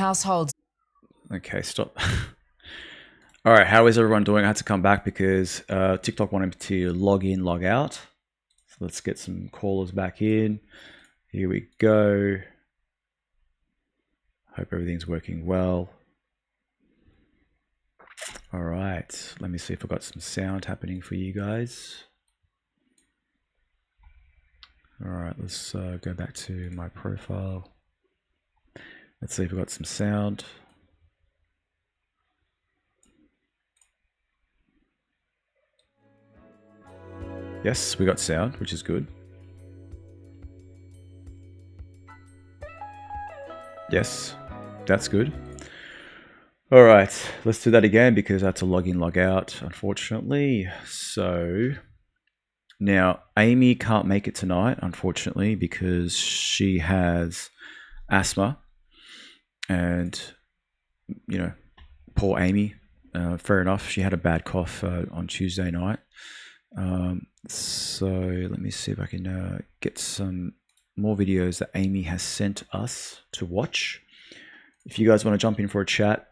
households. Okay, stop. All right, how is everyone doing? I had to come back because TikTok wanted me to log in, log out. So let's get some callers back in. Here we go. Hope everything's working well. All right, let me see if I've got some sound happening for you guys. All right, let's go back to my profile. Let's see if we've got some sound. Yes, we got sound, which is good. Yes, that's good. All right, let's do that again because I had to log in, log out, unfortunately. So now Amy can't make it tonight, unfortunately, because she has asthma. And, you know, poor Amy, fair enough. She had a bad cough on Tuesday night. So let me see if I can get some more videos that Amy has sent us to watch. If you guys want to jump in for a chat,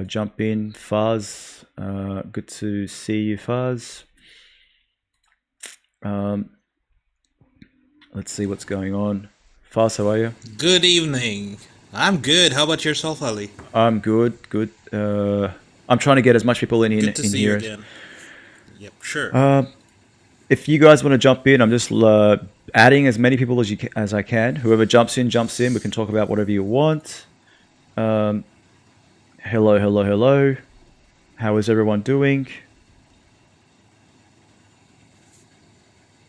jump in. Fuzz, good to see you, Fuzz. Let's see what's going on. Fuzz, how are you? Good evening. I'm good. How about yourself, Ali? I'm good, good. I'm trying to get as much people in Good to see here. you again. Yep, sure. If you guys want to jump in, I'm just adding as many people as I can. Whoever jumps in, jumps in. We can talk about whatever you want. Hello, hello, hello. How is everyone doing?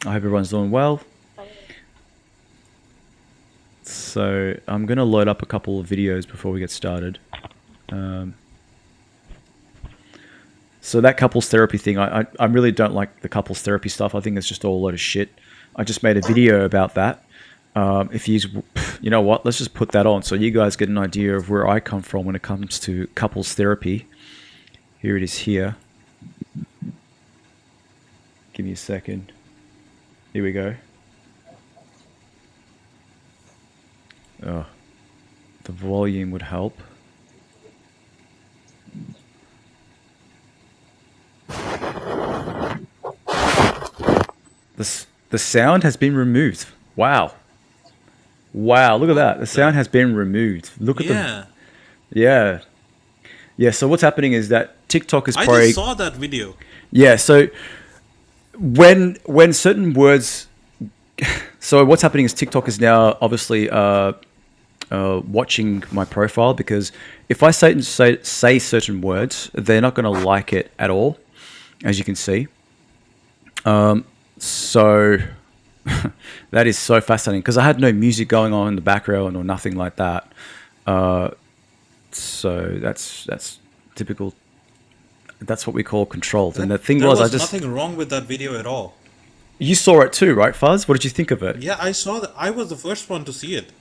I hope everyone's doing well. So I'm going to load up a couple of videos before we get started. So that couples therapy thing, I really don't like the couples therapy stuff. I think it's just all a load of shit. I just made a video about that. You know what, let's just put that on so you guys get an idea of where I come from when it comes to couples therapy. Here it is here. Give me a second. Here we go. Oh, the volume would help. The sound has been removed. Wow. Wow, look at that. The sound has been removed. Look at Yeah. Yeah. Yeah, so what's happening is that TikTok is I probably... just saw that video. Yeah, so when certain words... So what's happening is TikTok is now obviously watching my profile, because if I say certain words, they're not going to like it at all, as you can see. So that is so fascinating because I had no music going on in the background or nothing like that. So that's typical. That's what we call controlled. And the thing There was, was nothing wrong with that video at all. You saw it too, right, Fuzz? What did you think of it? Yeah, I saw that. I was the first one to see it.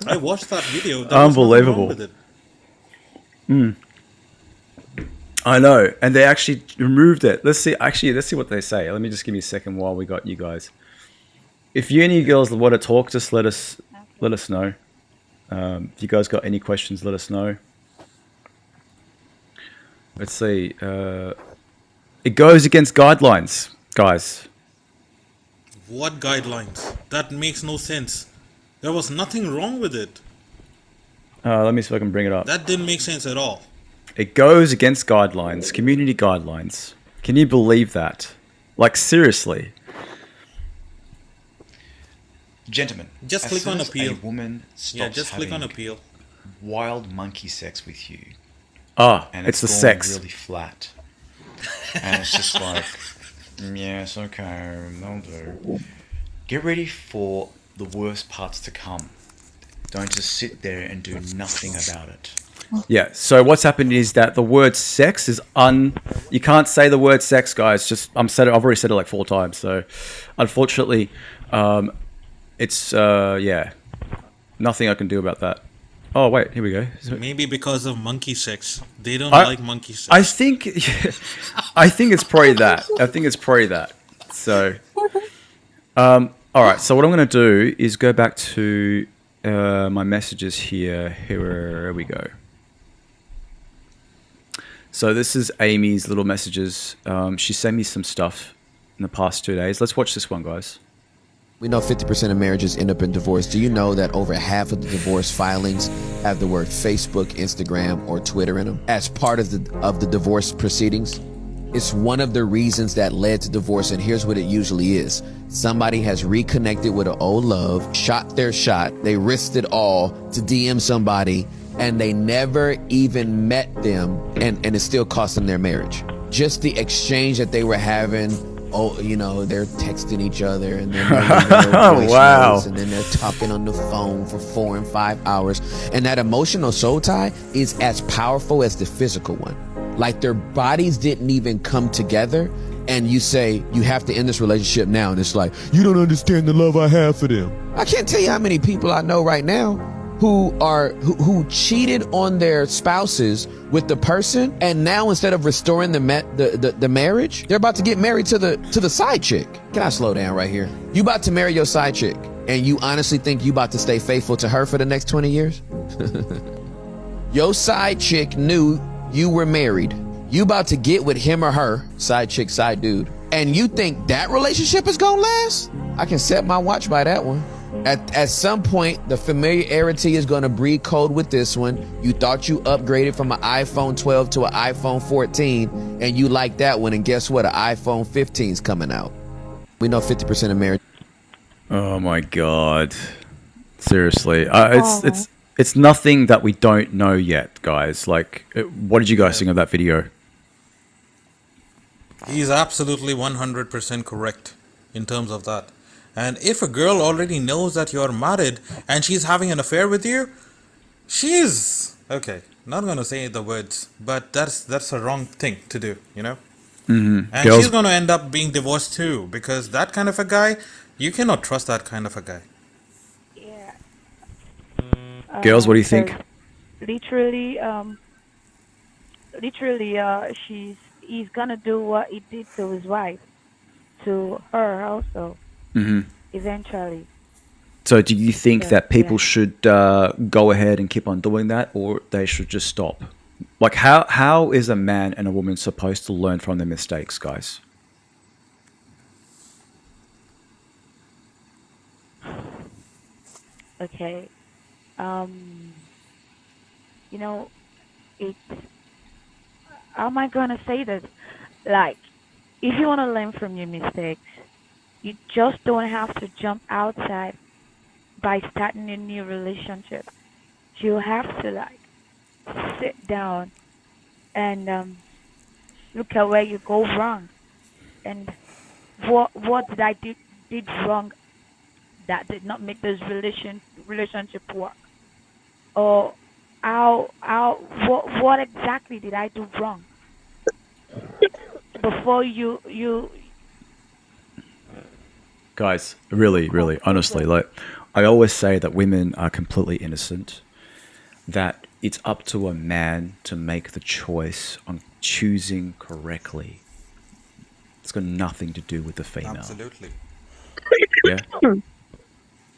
I watched that video. There Unbelievable. was nothing wrong with it. I know, and they actually removed it. Let's see what they say. Let me just give me a second while we got you guys. If you any girls want to talk, just let us know. If you guys got any questions, let us know. Let's see. It goes against guidelines, guys. What guidelines? That makes no sense. There was nothing wrong with it. Let me see if I can bring it up. That didn't make sense at all. It goes against guidelines, community guidelines. Can you believe that? Like, seriously. Gentlemen, Just click on appeal. A woman stops Yeah, just click on having appeal. wild monkey sex with you, Ah, and it's the gone sex. really flat, and it's just like, yes, okay, I'll do. Get ready for the worst parts to come. Don't just sit there and do nothing about it. Yeah, so what's happened is that the word sex is you can't say the word sex, guys. I've already said it like 4 times. So unfortunately, it's nothing I can do about that. Oh wait, here we go. Maybe because of monkey sex. They don't like monkey sex. I think it's probably that. So all right, so what I'm going to do is go back to My messages here. Here we go. So this is Amy's little messages. She sent me some stuff in the past 2 days. Let's watch this one, guys. We know 50% of marriages end up in divorce. Do you know that over half of the divorce filings have the word Facebook, Instagram, or Twitter in them as part of the divorce proceedings? It's one of the reasons that led to divorce, and here's what it usually is. Somebody has reconnected with an old love, shot their shot, they risked it all to DM somebody, and they never even met them, and it still cost them their marriage. Just the exchange that they were having. Oh, you know, they're texting each other and then Wow. and then they're talking on the phone for 4 and 5 hours. And that emotional soul tie is as powerful as the physical one. Like their bodies didn't even come together. And you say, you have to end this relationship now. And it's like, you don't understand the love I have for them. I can't tell you how many people I know right now who cheated on their spouses with the person, and now instead of restoring the marriage, they're about to get married to the side chick. Can I slow down right here? You about to marry your side chick, and you honestly think you about to stay faithful to her for the next 20 years? Your side chick knew you were married. You about to get with him or her, side chick, side dude, and you think that relationship is gonna last? I can set my watch by that one. At some point, the familiarity is going to breed code with this one. You thought you upgraded from an iPhone 12 to an iPhone 14, and you like that one, and guess what? An iPhone 15 is coming out. We know 50% of marriage. Oh my god! Seriously, it's nothing that we don't know yet, guys. Like, what did you guys think of that video? He's absolutely 100% correct in terms of that. And if a girl already knows that you're married and she's having an affair with you, she's okay. Not gonna say the words, but that's a wrong thing to do, you know. And Girls, she's gonna end up being divorced too, because that kind of a guy, you cannot trust that kind of a guy. Yeah. girls, what do you 'Cause think? literally, he's gonna do what he did to his wife, to her also, eventually. So, do you think So that people yeah. should go ahead and keep on doing that, or they should just stop? Like, how is a man and a woman supposed to learn from their mistakes, guys? Okay. Um, you know, it's how am I gonna say this? Like, if you wanna learn from your mistakes, you just don't have to jump outside by starting a new relationship. You have to like sit down and look at where you go wrong and what did I did wrong that did not make this relationship work, or how what exactly did I do wrong before you Guys, really, really, honestly, conclude. like, I always say that women are completely innocent, that it's up to a man to make the choice on choosing correctly. It's got nothing to do with the female. Absolutely. Yeah?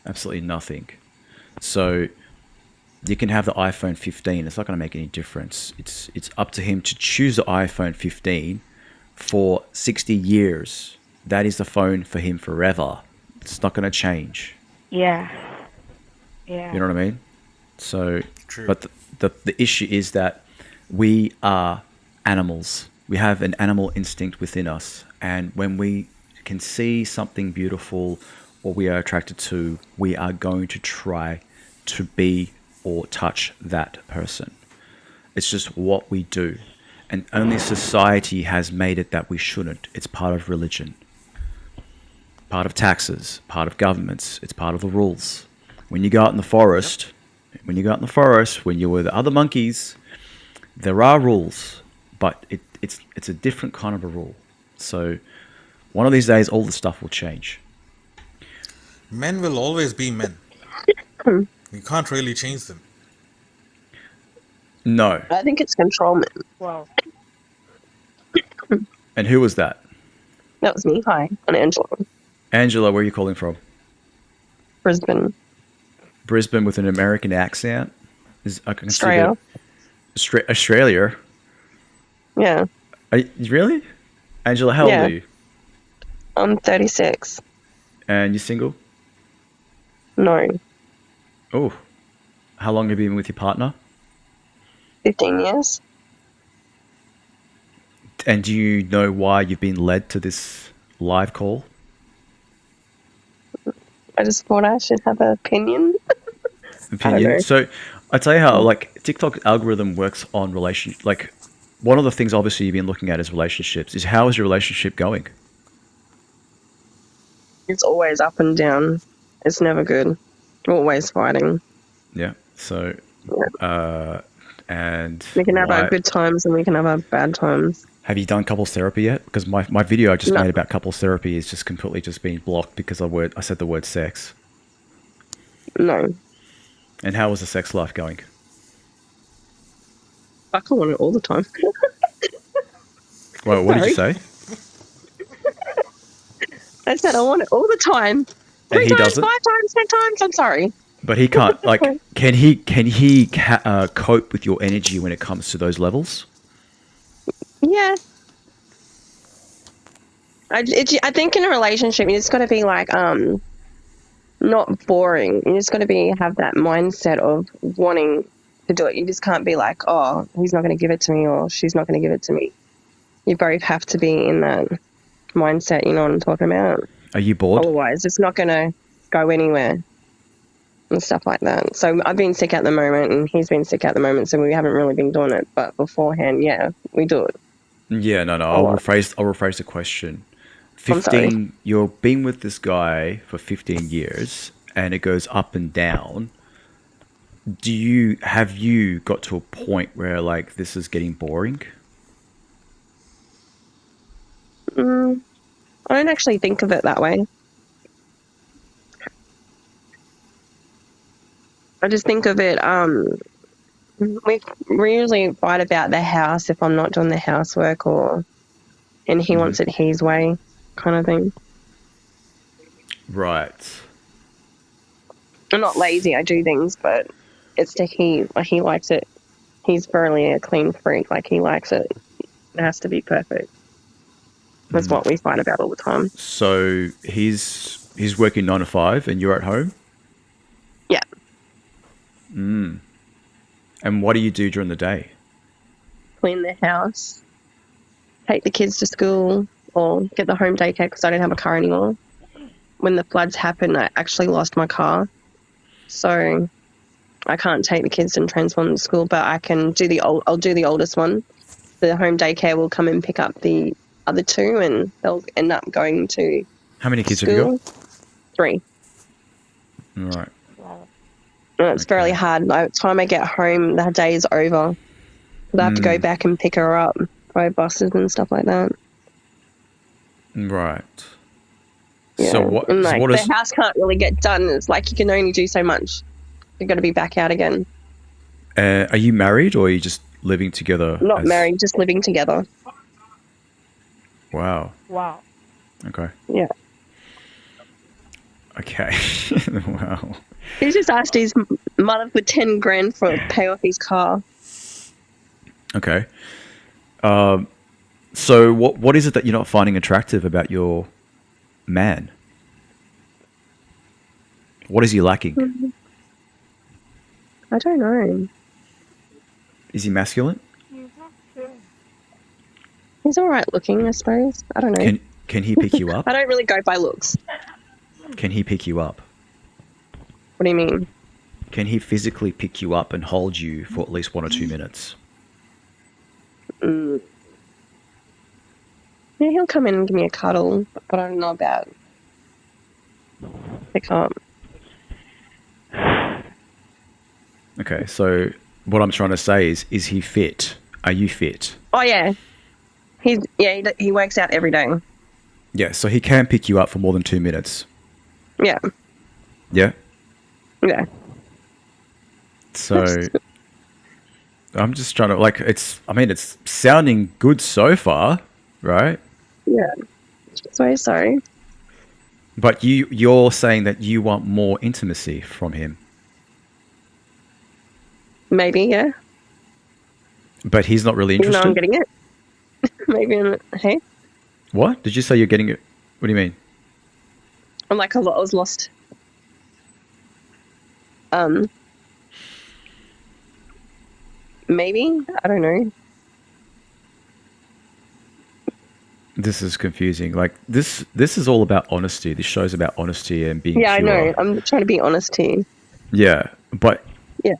Absolutely nothing. So you can have the iPhone 15. It's not going to make any difference. It's up to him to choose the iPhone 15 for 60 years. That is the phone for him forever. It's not going to change. Yeah, You yeah. know what I mean? So, True. but the issue is that we are animals. We have an animal instinct within us. And when we can see something beautiful or we are attracted to, we are going to try to be or touch that person. It's just what we do. And only society has made it that we shouldn't. It's part of religion, part of taxes, part of governments. It's part of the rules. When you go out in the Yep. forest, when you're with the other monkeys, there are rules, but it's a different kind of a rule. So one of these days, all the stuff will change. Men will always be men. You can't really change them. No. I think it's controlment. Well, And who was that? That was me. Hi, I'm Angela, Angela, where are you calling from? Brisbane. Brisbane with an American accent is I consider Australia. Yeah. Really? Angela, how old Yeah. are you? I'm 36. And you're single? No. Oh, how long have you been with your partner? 15 years. And do you know why you've been led to this live call? I just thought I should have an opinion. I don't Opinion. know. So I tell you how like TikTok algorithm works on relation. Like one of the things obviously you've been looking at is relationships. Is how is your relationship going? It's always up and down. It's never good. We're always fighting. Yeah. So and We can have our why good times and we can have our bad times. have you done couples therapy yet? Because my video I just No. made about couples therapy is just completely just being blocked because I said the word sex. No. And how was the sex life going? Fuck, I want it all the time. Well, what did you Sorry. say? I said I want it all the time. And 3 he times, doesn't. 5 times, 10 times. I'm sorry. But he can't. Like, can he cope with your energy when it comes to those levels? Yeah. I think in a relationship, you just got to be like, not boring. You just got to have that mindset of wanting to do it. You just can't be like, oh, he's not going to give it to me or she's not going to give it to me. You both have to be in that mindset. You know what I'm talking about? Are you bored? Otherwise, it's not going to go anywhere and stuff like that. So I've been sick at the moment and he's been sick at the moment. So we haven't really been doing it. But beforehand, yeah, we do it. Yeah, no. A I'll lot. rephrase the question. I'm sorry. 15. You've been with this guy for 15 years, and it goes up and down. Have you got to a point where like this is getting boring? I don't actually think of it that way. I just think of it, we usually fight about the house if I'm not doing the housework and he wants it his way kind of thing. Right. I'm not lazy, I do things, but it's he likes it. He's fairly a clean freak, like he likes it. It has to be perfect. That's what we fight about all the time. So he's working 9 to 5, and you're at home. Yeah. And what do you do during the day? Clean the house, take the kids to school, or get the home daycare because I don't have a car anymore. When the floods happened, I actually lost my car. So I can't take the kids and transform them to school, but I can do I'll do the oldest one. The home daycare will come and pick up the other 2 and they'll end up going to How many kids have you school. got? 3. All right. And it's fairly hard. By the time I get home, the day is over. I have to go back and pick her up by buses and stuff like that. Right. Yeah. So what? And So like what is? the house can't really get done. It's like you can only do so much. You've got to be back out again. Are you married or are you just living together? Not married, just living together. Wow. Wow. Okay. Yeah. Okay. Wow. He just asked his mother for 10 grand for pay off his car. Okay. So what is it that you're not finding attractive about your man? What is he lacking? I don't know. Is he masculine? He's all right looking, I suppose. I don't know. Can he pick you up? I don't really go by looks. Can he pick you up? What do you mean? Can he physically pick you up and hold you for at least 1 or 2 minutes? Yeah, he'll come in and give me a cuddle, but I don't know about pick up. Okay, so what I'm trying to say is he fit? Are you fit? Oh yeah, he works out every day. Yeah, so he can pick you up for more than 2 minutes. Yeah, Yeah. yeah. So I'm just trying to like it's sounding good so far, right? Yeah. So sorry. But you're saying that you want more intimacy from him. Maybe, yeah. But he's not really Even though I'm interested? getting it. Maybe, hey? What? Did you say you're getting it? What do you mean? I'm like, I was lost. Maybe? I don't know. This is confusing. Like this is all about honesty. This show's about honesty and being Yeah, I know. pure. I'm trying to be honest here. Yeah, but Yeah.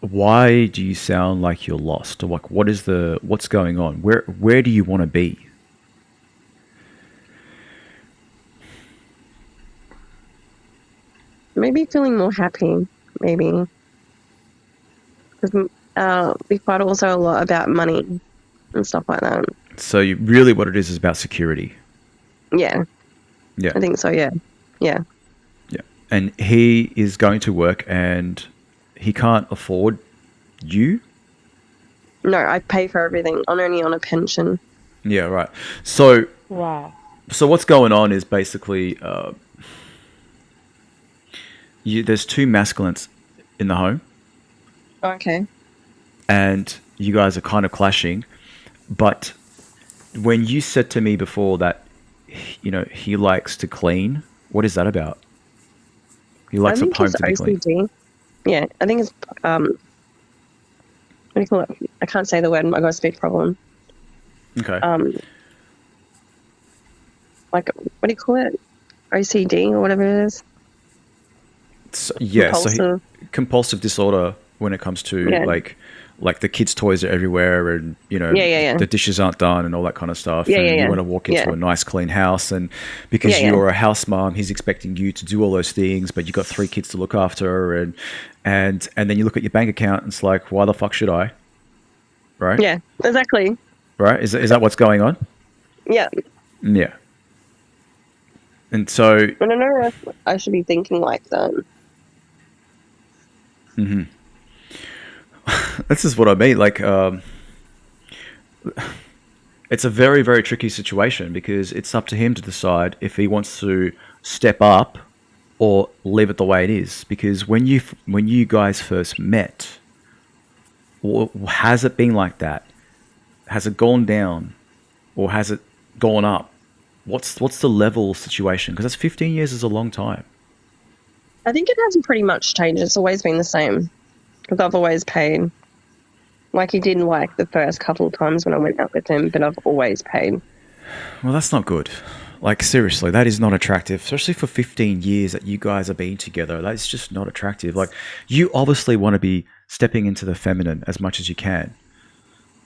why do you sound like you're lost? Or like what's going on? Where do you want to be? Maybe feeling more happy. Maybe. Because we fight also a lot about money and stuff like that. So really what it is about security. Yeah, Yeah. I think so, yeah. Yeah. Yeah. And he is going to work and he can't afford you? No, I pay for everything. I'm only on a pension. Yeah, right. So Wow. what's going on is basically there's two masculines in the home Okay. and you guys are kind of clashing. But when you said to me before that, he likes to clean, what is that about? He I likes a think home it's to be clean. OCD. Yeah, I think it's, what do you call it? I can't say the word. I got a speech problem. Okay. Like, what do you call it? OCD or whatever it is. So, yeah, Compulsive. Compulsive disorder when it comes to Yeah. like the kids' toys are everywhere and Yeah. the dishes aren't done and all that kind of stuff. Yeah, and yeah, you yeah. want to walk into Yeah. a nice clean house and because Yeah, yeah. you're a house mom, he's expecting you to do all those things, but you've got 3 kids to look after and then you look at your bank account and it's like, why the fuck should I? Right? Yeah, exactly. Right? Is that what's going on? Yeah. Yeah. And so I don't know if I should be thinking like that. this is what I mean. Like, it's a very, very tricky situation because it's up to him to decide if he wants to step up or leave it the way it is. Because when you guys first met, has it been like that? Has it gone down, or has it gone up? What's the level situation? Because that's 15 years is a long time. I think it hasn't pretty much changed. It's always been the same because I've always paid. Like he didn't like the first couple of times when I went out with him, but I've always paid. Well, that's not good. Like, seriously, that is not attractive, especially for 15 years that you guys have been together. That's just not attractive. Like, you obviously want to be stepping into the feminine as much as you can.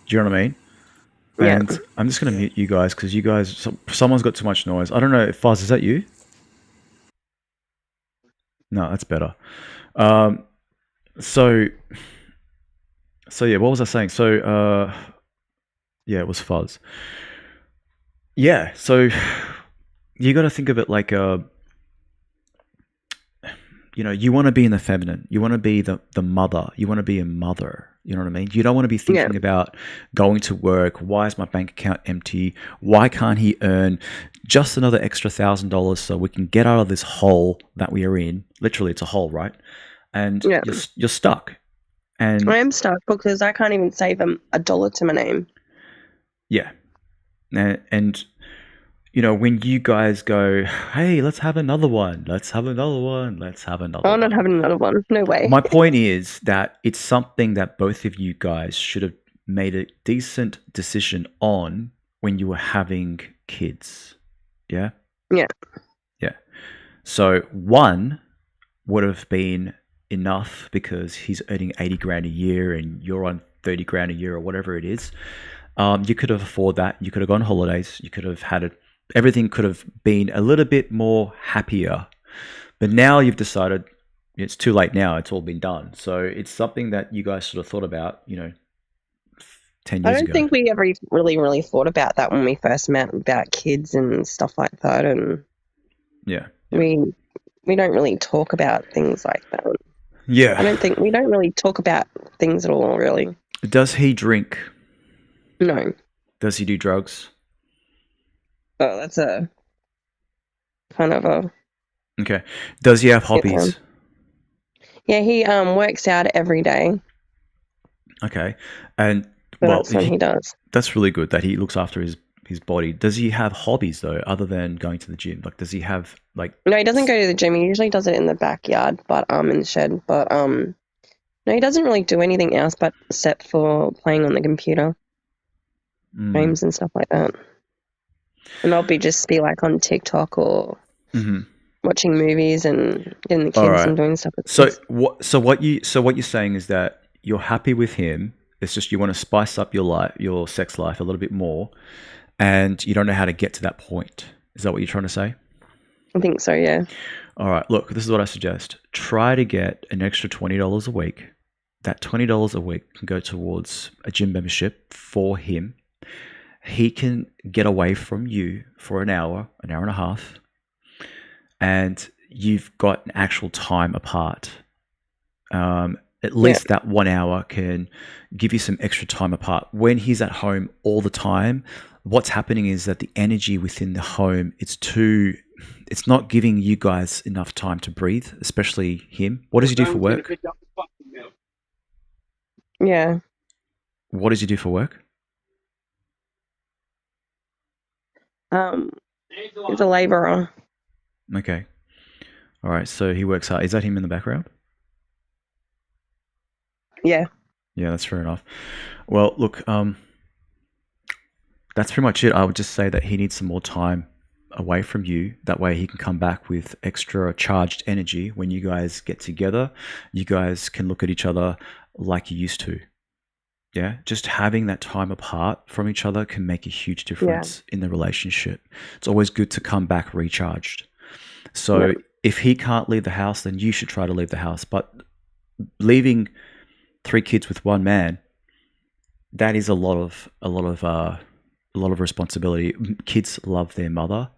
Do you know what I mean? Yeah. And I'm just going to mute you guys because someone's got too much noise. I don't know. Fuzz, is that you? No, that's better. So yeah, what was I saying? So, yeah, it was Fuzz. Yeah, so you got to think of it like you want to be in the feminine. You want to be the mother. You want to be a mother. You know what I mean? You don't want to be thinking about going to work. Why is my bank account empty? Why can't he earn just another extra $1,000 so we can get out of this hole that we are in? Literally, it's a hole, right? And you're stuck. And I am stuck because I can't even save him $1 to my name. yeah, and when you guys go, hey, let's have another one. Let's have another one. Let's have another one. I'm not having another one. No way. My point is that it's something that both of you guys should have made a decent decision on when you were having kids. Yeah? Yeah. Yeah. So one would have been enough because he's earning 80 grand a year and you're on 30 grand a year or whatever it is. You could have afforded that. You could have gone on holidays. You could have had it. Everything could have been a little bit more happier. But now you've decided it's too late now. It's all been done. So it's something that you guys sort of thought about, 10 years ago. I don't think we ever really thought about that when we first met, about kids and stuff like that. And yeah. we don't really talk about things like that. Yeah. I don't think we don't really talk about things at all, really. Does he drink? No. Does he do drugs? Oh, that's a kind of a... Okay. Does he have hobbies? Yeah, he works out every day. Okay, and So well, that's when he does. that's really good that he looks after his body. Does he have hobbies though, other than going to the gym? Like, does he have like? No, he doesn't go to the gym. He usually does it in the backyard, but in the shed. But no, he doesn't really do anything else but except for playing on the computer, games and stuff like that. And I'll just be like on TikTok or watching movies and getting the kids and doing stuff with the kids. What you're saying is that you're happy with him. It's just you want to spice up your sex life a little bit more, and you don't know how to get to that point. Is that what you're trying to say? I think so, yeah. All right. Look, this is what I suggest. Try to get an extra $20 a week. That $20 a week can go towards a gym membership for him. He can get away from you for an hour and a half, and you've got an actual time apart. At least that 1 hour can give you some extra time apart. When he's at home all the time, what's happening is that the energy within the home, it's not giving you guys enough time to breathe, especially him. What does he do for work? Yeah. What does he do for work? He's a labourer. Okay. All right. So he works hard. Is that him in the background? Yeah. Yeah, that's fair enough. Well, look, that's pretty much it. I would just say that he needs some more time away from you. That way he can come back with extra charged energy. When you guys get together, you guys can look at each other like you used to. Yeah, just having that time apart from each other can make a huge difference in the relationship. It's always good to come back recharged. So if he can't leave the house, then you should try to leave the house. But leaving 3 kids with 1 man, that is a lot of responsibility. Kids love their mother,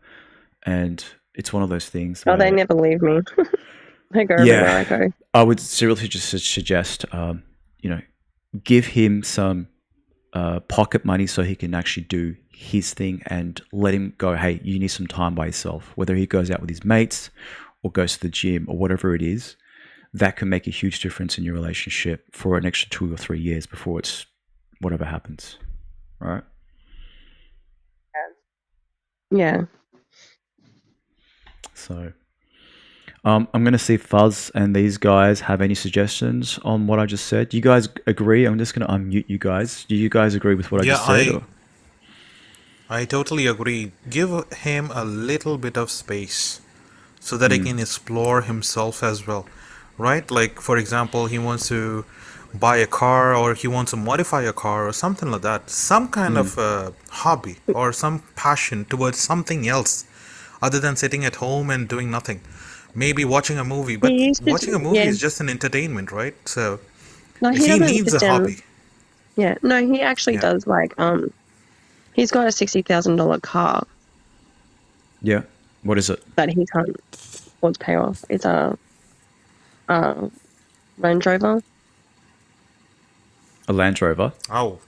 and it's one of those things. Oh, they never leave me. They go everywhere I go. I would seriously just suggest, give him some pocket money so he can actually do his thing, and let him go, hey, you need some time by yourself. Whether he goes out with his mates or goes to the gym or whatever it is, that can make a huge difference in your relationship for an extra 2 or 3 years before it's whatever happens. Right? Yeah. So I'm going to see Fuzz and these guys have any suggestions on what I just said. Do you guys agree? I'm just going to unmute you guys. Do you guys agree with what I just said? I totally agree. Give him a little bit of space so that he can explore himself as well, right? Like, for example, he wants to buy a car, or he wants to modify a car or something like that. Some kind of hobby or some passion towards something else other than sitting at home and doing nothing. Maybe watching a movie, but watching a movie is just an entertainment, right? So if he needs a hobby. Yeah, no, he actually does, like, he's got a $60,000 car. Yeah. What is it? That he can't afford to pay off. It's a Range Rover. A Land Rover? Oh.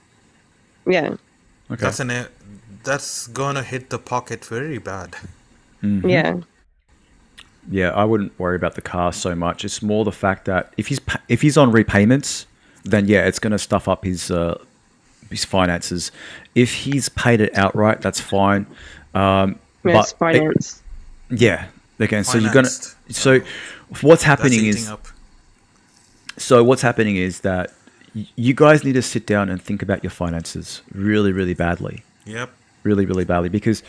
Yeah. Okay. That's gonna hit the pocket very bad. Mm-hmm. Yeah. Yeah, I wouldn't worry about the car so much. It's more the fact that if he's on repayments, then yeah, it's going to stuff up his finances. If he's paid it outright, that's fine. Yes, finance. Yeah. Okay. So Financed. What's happening That's is eating up. so what's happening is that you guys need to sit down and think about your finances really, really badly. Yep. Really, really badly, because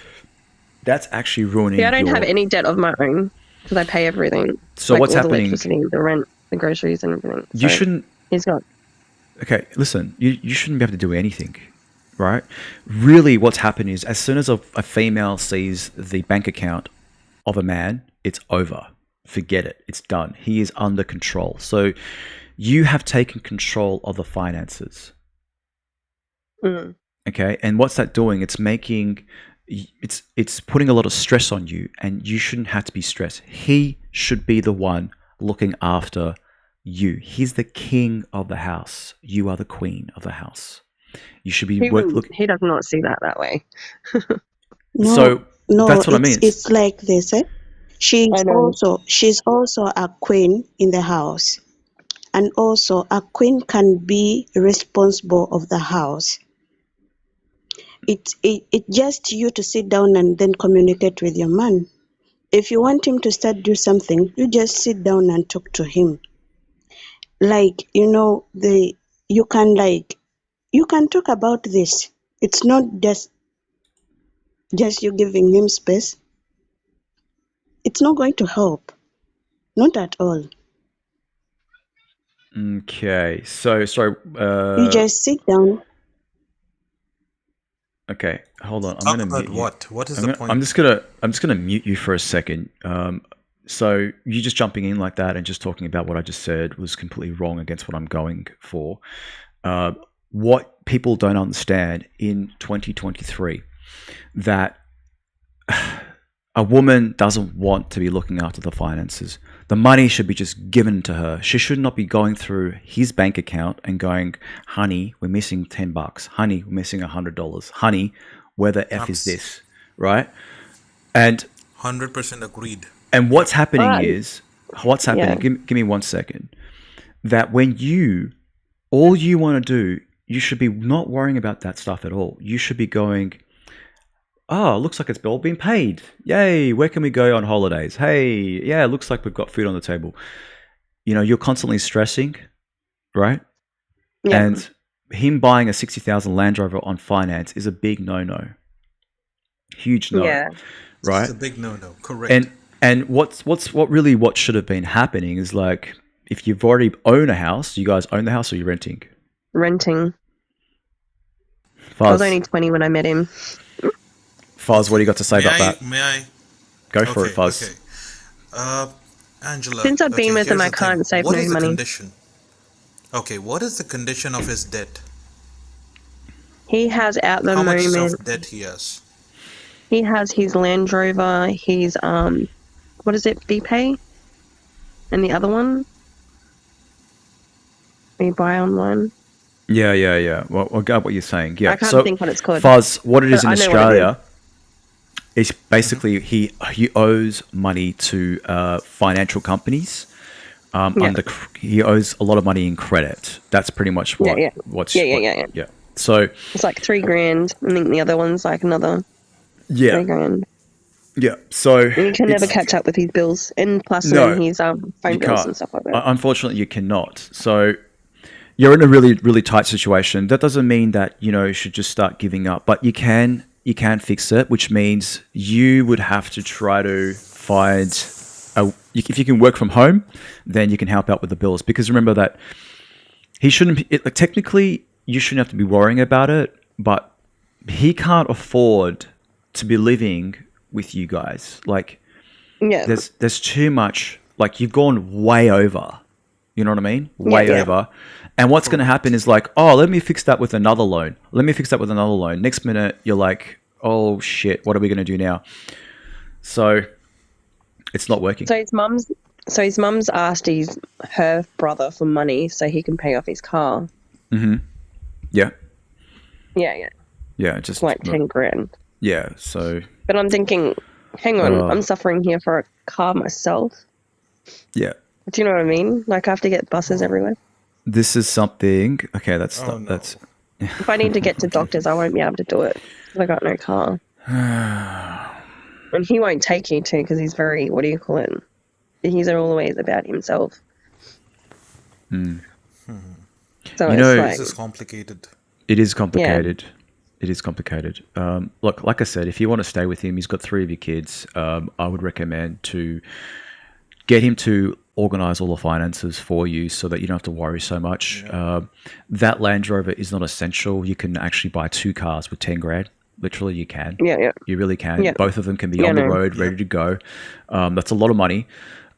that's actually ruining. Yeah, I don't have any debt of my own because I pay everything. So like what's all happening? The electricity, the rent, the groceries, and everything. You shouldn't. He's got. Okay, listen. You shouldn't be able to do anything, right? Really, what's happened is as soon as a female sees the bank account of a man, it's over. Forget it. It's done. He is under control. So you have taken control of the finances. Okay, and what's that doing? It's putting a lot of stress on you, and you shouldn't have to be stressed. He should be the one looking after you. He's the king of the house. You are the queen of the house. You should be He does not see that way. No, that's what I mean. It's like this. She's also a queen in the house, And also, a queen can be responsible of the house. It's just you to sit down and then communicate with your man. If you want him to start do something, you just sit down and talk to him. Like, you can talk about this. It's not just you giving him space. It's not going to help. Not at all. Okay. So sorry. You just sit down. Okay. Hold on. I'm Talk gonna about mute you. what? What is I'm the gonna, point? I'm just gonna mute you for a second. So you just jumping in like that and just talking about what I just said was completely wrong against what I'm going for. What people don't understand in 2023 that a woman doesn't want to be looking after the finances. The money should be just given to her. She should not be going through his bank account and going, honey, we're missing $10. Honey, we're missing $100. Honey, where the F is this? Right? And 100% agreed. what's happening Alright. is, what's happening, Yeah. give me 1 second, that when all you want to do, you should be not worrying about that stuff at all. You should be going, oh, looks like it's all been paid. Yay, where can we go on holidays? Hey, yeah, it looks like we've got food on the table. You're constantly stressing, right? Yeah. And him buying a 60,000 Land Rover on finance is a big no-no. Huge no, Yeah. right? It's a big no-no. Correct. And what should have been happening is like, if you've already own a house, you guys own the house or you're renting? Renting. I was Faz, only 20 when I met him. what do you got to say about that? May I? Go for it, Faz. Okay. Angela. Since I've been with him, here's I the can't thing. save What no is the money. condition? Okay, what is the condition of his debt? He has at the How much moment, of debt he has? he has his Land Rover, his, what is it, BPay? And the other one? We buy online. Yeah. Well, I got what you're saying. Yeah. I can't so, think what it's called. Fuzz, what it is But in I know what it Australia is basically he owes money to financial companies. Yeah. He owes a lot of money in credit. That's pretty much what. Yeah. Yeah. So It's like $3,000. I think the other one's like another yeah, $3,000. yeah. So And you can never it's- catch up with his bills. And plus No, then his phone you bills can't. and stuff like that. Unfortunately, you cannot. So you're in a really, really tight situation. That doesn't mean that you should just start giving up, but you can fix it, which means you would have to try to find if you can work from home, then you can help out with the bills. Because remember that he shouldn't. Technically, you shouldn't have to be worrying about it, but he can't afford to be living with you guys. Like, Yeah. there's too much. Like, you've gone way over. You know what I mean? Way Yeah. over. And what's going to happen is like, oh, let me fix that with another loan. Next minute, you're like, oh shit, what are we going to do now? So it's not working. So his mum's asked her brother for money so he can pay off his car. Yeah. Yeah. Yeah. Just Like 10 grand. Yeah. So But I'm thinking, hang on, I'm suffering here for a car myself. yeah. Do you know what I mean? Like I have to get buses everywhere. This is something. Okay, that's Oh, no. that's. If I need to get to doctors, I won't be able to do it because I got no car. And he won't take you to because he's very, what do you call it? He's always about himself. So You know- it's like, This is complicated. It is complicated. It is complicated. Look, like I said, if you want to stay with him, he's got 3 of your kids. I would recommend to get him to organize all the finances for you so that you don't have to worry so much. That Land Rover is not essential. You can actually buy 2 cars with 10 grand. Literally, you can. yeah. You really can. Yeah. Both of them can be Yeah, on the no. road, ready to go. That's a lot of money.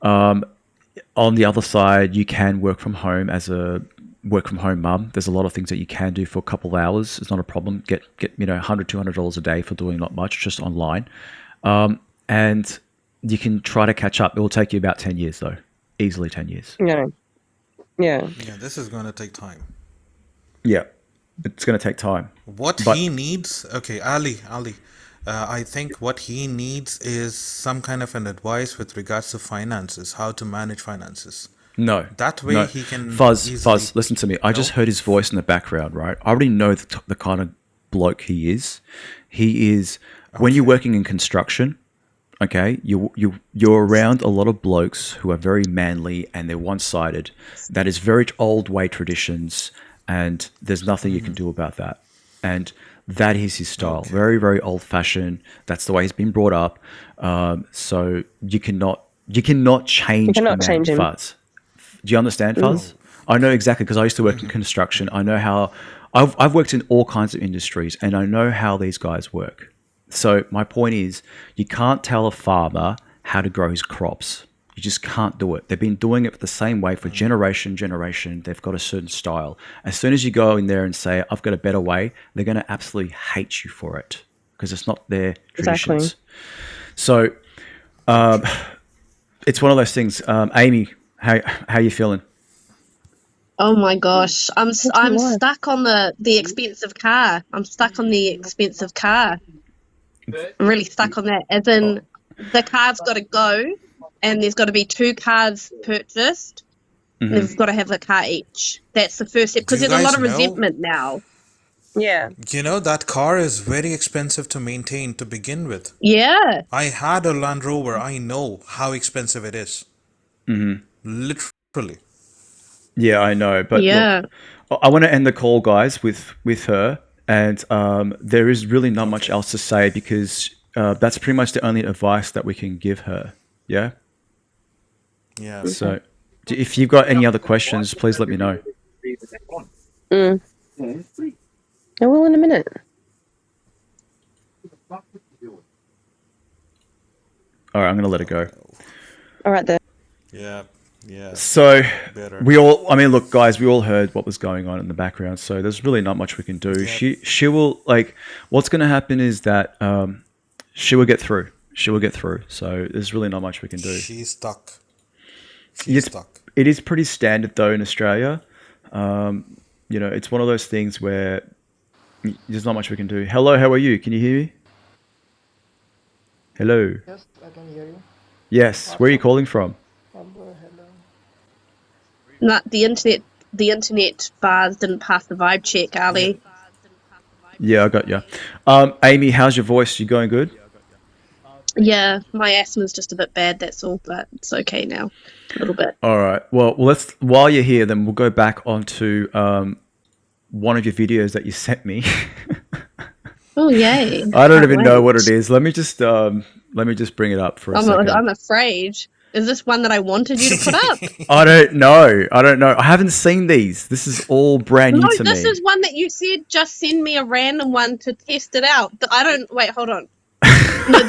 On the other side, you can work from home as a work from home mum. There's a lot of things that you can do for a couple of hours. It's not a problem. Get $100, $200 a day for doing not much, just online. And you can try to catch up. It will take you about 10 years though. Easily 10 years. Yeah. Yeah, this is going to take time. Yeah. It's going to take time. What But- he needs, okay, Ali, I think what he needs is some kind of an advice with regards to finances, how to manage finances. No. That way no. he can Fuzz, easily... listen to me. I just heard his voice in the background, right? I already know the kind of bloke he is. He is, when you're working in construction, okay, you're around a lot of blokes who are very manly and they're one-sided. That is very old way traditions, and there's nothing you can do about that. And that is his style. Okay. Very, very old-fashioned. That's the way he's been brought up. So you cannot change a man, change him. Fuzz. Do you understand, Fuzz? I know exactly, because I used to work in construction. I know how I've worked in all kinds of industries, and I know how these guys work. So my point is, you can't tell a farmer how to grow his crops. You just can't do it. They've been doing it the same way for generation. They've got a certain style. As soon as you go in there and say, I've got a better way, they're going to absolutely hate you for it, because it's not their traditions. Exactly. So it's one of those things. Amy, how you feeling? Oh my gosh, I'm what? stuck on the expensive car. I'm stuck on the expensive car. I'm really stuck on that. As in, the car's got to go, and there's got to be 2 cars purchased. And they've got to have a car each. That's the first step, because Do you there's a lot guys of know- resentment now. Yeah. You know, that car is very expensive to maintain to begin with. Yeah. I had a Land Rover. I know how expensive it is. Literally. Yeah, I know. But Yeah. look, I want to end the call, guys, with her. And there is really not much else to say, because that's pretty much the only advice that we can give her. Yeah? Yeah. So if you've got any other questions, please let me know. I will in a minute. All right, I'm going to let it go. All right, then. Yeah. Yeah. So Better. look, guys, we all heard what was going on in the background. So there's really not much we can do. Yep. She will, like, what's going to happen is that she will get through. She will get through. So there's really not much we can do. She's stuck. She's stuck. It is pretty standard though in Australia. You know, it's one of those things where there's not much we can do. Hello, how are you? Can you hear me? Hello. Yes, I can hear you. Yes. Where are you calling from? Hello. No, the internet bars didn't pass the vibe check, Ali. Yeah, I got you. Amy, how's your voice? You going good? Yeah, my asthma's just a bit bad, that's all, but it's okay now. A little bit. All right. Well, let's. While you're here, then we'll go back onto one of your videos that you sent me. Oh, yay. I don't Can't even know wait. what it is. Let me just bring it up for a second. I'm afraid. Is this one that I wanted you to put up? I don't know. I haven't seen these. This is all brand new No, to this me. is one that you said just send me a random one to test it out. Wait, hold on. No,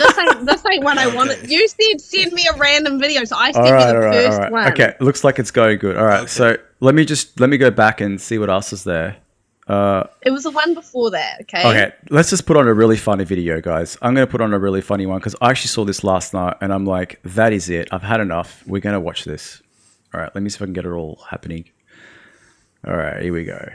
this ain't one I wanted. You said send me a random video, so I sent you the first one. Okay, looks like it's going good. All right, so let me go back and see what else is there. It was the one before that, okay? Okay, let's just put on a really funny video, guys. I'm going to put on a really funny one because I actually saw this last night and I'm like, that is it. I've had enough. We're going to watch this. All right, let me see if I can get it all happening. All right, here we go.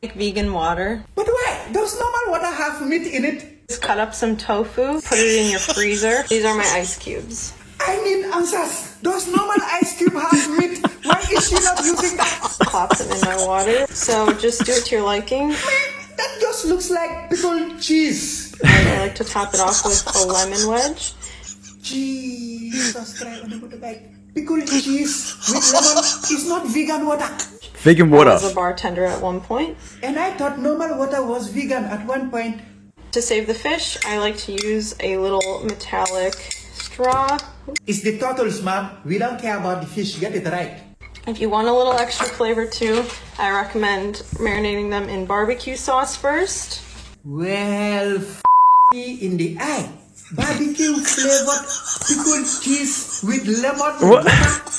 Make vegan water. But wait, does normal water have meat in it? Just cut up some tofu, put it in your freezer. These are my ice cubes. I need answers. Does normal ice cube have meat? Why is she not using that? Pop them in my water. So just do it to your liking. That just looks like pickled cheese. I like to top it off with a lemon wedge. Jesus Christ, pickled cheese with lemon is not vegan water. Vegan I water. was a bartender at one point. And I thought normal water was vegan at one point. To save the fish, I like to use a little metallic straw. It's the turtles, ma'am. We don't care about the fish. Get it right. If you want a little extra flavor too, I recommend marinating them in barbecue sauce first. Well, me in the eye. Barbecue flavored pickled cheese with lemon water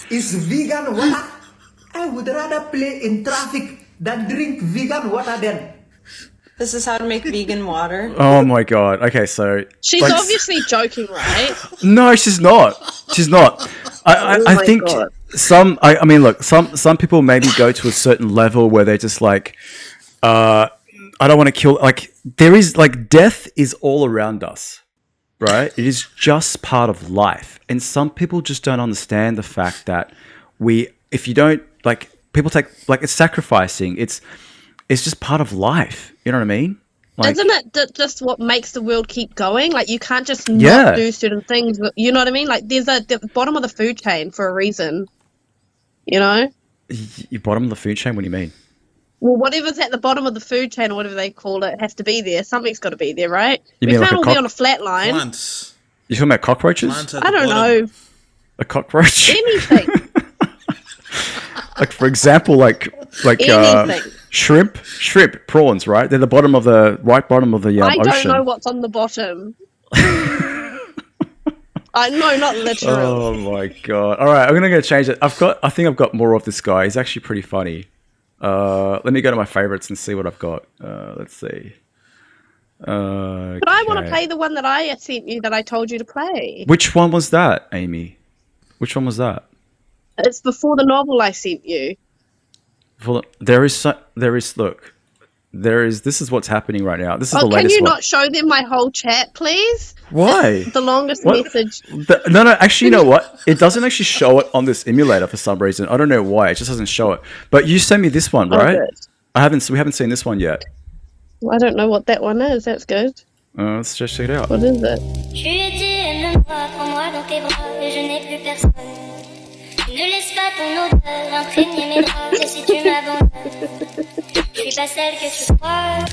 is vegan water. I would rather play in traffic than drink vegan water then. This is how to make vegan water. Oh my god. Okay, so She's obviously joking, right? no, she's not. She's not. I think God. I mean, look, some people maybe go to a certain level where they're just like, I don't want to kill. Like, there is like death is all around us. right? It is just part of life. And some people just don't understand the fact that if you don't, like, people take, like, it's sacrificing. It's just part of life. You know what I mean? Like, Isn't it just what makes the world keep going? Like, you can't just Yeah. not do certain things. You know what I mean? Like, there's the bottom of the food chain for a reason. You know? you bottom of the food chain, what do you mean? Well, whatever's at the bottom of the food chain or whatever they call it has to be there. Something's got to be there, right? You We mean like can't a all be on a flat line. Plants. You talking about cockroaches? Plants at I the don't bottom. know. A cockroach? Anything. Like, for example, like Anything. shrimp, prawns, right? They're the bottom of the I don't ocean. know what's on the bottom. No, not literal. Oh my god! All right, I'm gonna go change it. I think I've got more of this guy. He's actually pretty funny. Let me go to my favorites and see what I've got. Let's see. But I want to play the one that I sent you that I told you to play. Which one was that, Amy? Which one was that? It's before the novel I sent you. This is what's happening right now. This is the latest one. Can you not show them my whole chat, please? Why? The longest What? message. No, actually, you know what? It doesn't actually show it on this emulator for some reason. I don't know why. It just doesn't show it. But you sent me this one, right? Good. We haven't seen this one yet. Well, I don't know what that one is. That's good. Let's just check it out. What is it? Je lui ai dit, aime-moi, prends-moi dans tes bras, et je n'ai plus personne. Ne laisse pas ton odeur imprégner mes bras, et si tu m'abandonnes, je suis pas celle que tu crois.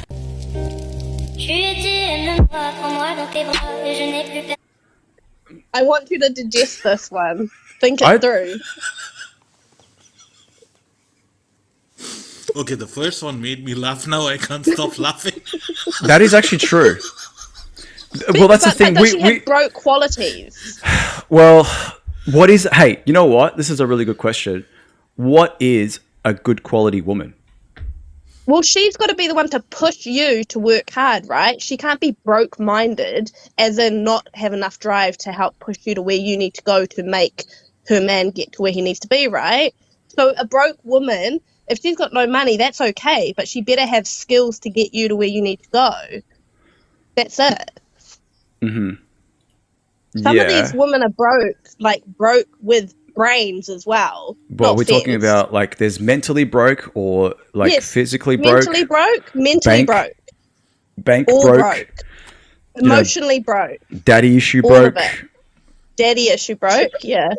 Je lui ai dit, aime-moi, prends-moi dans tes bras, et je n'ai plus personne. I want you to digest this one. Think it through. Okay, the first one made me laugh. Now I can't stop laughing. That is actually true. Well, that's the thing. But does she have broke qualities? Well, what is? Hey, you know what? This is a really good question. What is a good quality woman? Well, she's got to be the one to push you to work hard, right? She can't be broke-minded, as in not have enough drive to help push you to where you need to go to make her man get to where he needs to be, right? So a broke woman, if she's got no money, that's okay, but she better have skills to get you to where you need to go. That's it. Mm-hmm. Some of these women are broke with brains as well. Well, we're talking about, like, there's mentally broke or, like, physically broke. Mentally broke, mentally broke. Bank all broke. Emotionally broke. Daddy issue all broke. Of it. Daddy issue broke, yeah.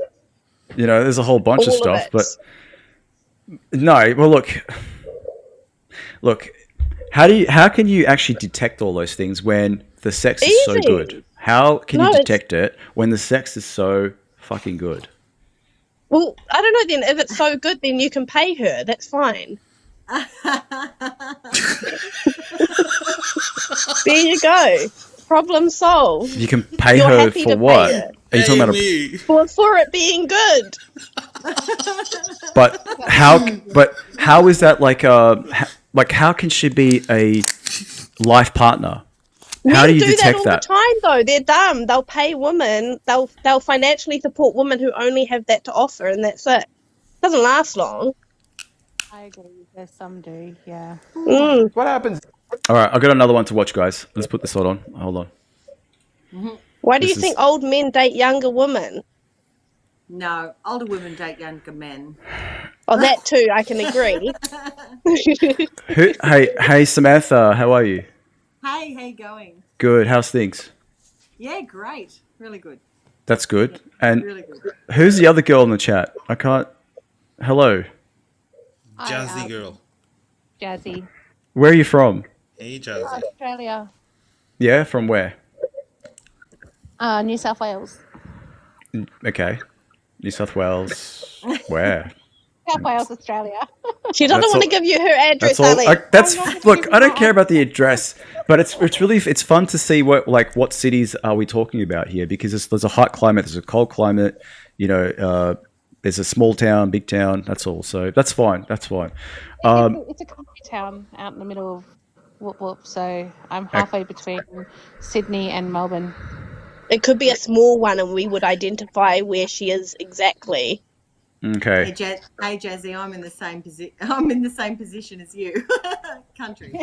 You know, there's a whole bunch of stuff. But no, well, look, how can you actually detect all those things when the sex is so good? How can you detect it when the sex is so fucking good? Well, I don't know then. If it's so good, then you can pay her. That's fine. There you go. Problem solved. You can pay her for what? Are you talking about for it being good? But how is that how can she be a life partner? How do you detect that all the time, though? They're dumb. They'll pay women. They'll financially support women who only have that to offer, and that's it. Doesn't last long. I agree. There's some do, yeah. What happens? All right, I've got another one to watch, guys. Let's put this on. Hold on. Why do you think old men date younger women? No, older women date younger men. Oh, that too. I can agree. Hey, Samantha, how are you? Hey, how you going? Good. How's things? Yeah, great. Really good. That's good. And really good. Who's the other girl in the chat? I can't. Hello. Jazzy girl. Jazzy. Where are you from? Hey, Jazzy. Australia. Yeah, from where? New South Wales. Okay. New South Wales. Where? South Wales, Australia. She doesn't want to give you her address, Ali. Look, I don't care about the address, but it's fun to see what cities are we talking about here, because there's a hot climate, there's a cold climate, you know, there's a small town, big town, that's all. So that's fine. It's a country town out in the middle of whoop whoop, so I'm halfway between Sydney and Melbourne. It could be a small one, and we would identify where she is exactly. Okay. Hey, Jazzy, I'm in the same position as you. Country.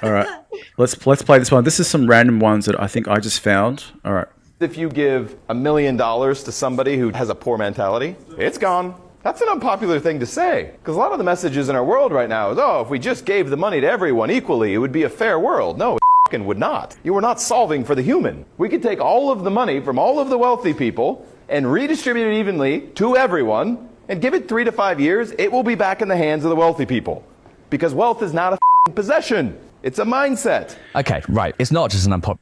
All right. Let's play this one. This is some random ones that I think I just found. All right. If you give $1 million to somebody who has a poor mentality, it's gone. That's an unpopular thing to say. Because a lot of the messages in our world right now is, oh, if we just gave the money to everyone equally, it would be a fair world. No, it f***ing would not. You are not solving for the human. We could take all of the money from all of the wealthy people and redistribute it evenly to everyone and give it 3 to 5 years, it will be back in the hands of the wealthy people. Because wealth is not a f***ing possession. It's a mindset. Okay, right. It's not just an unpopular.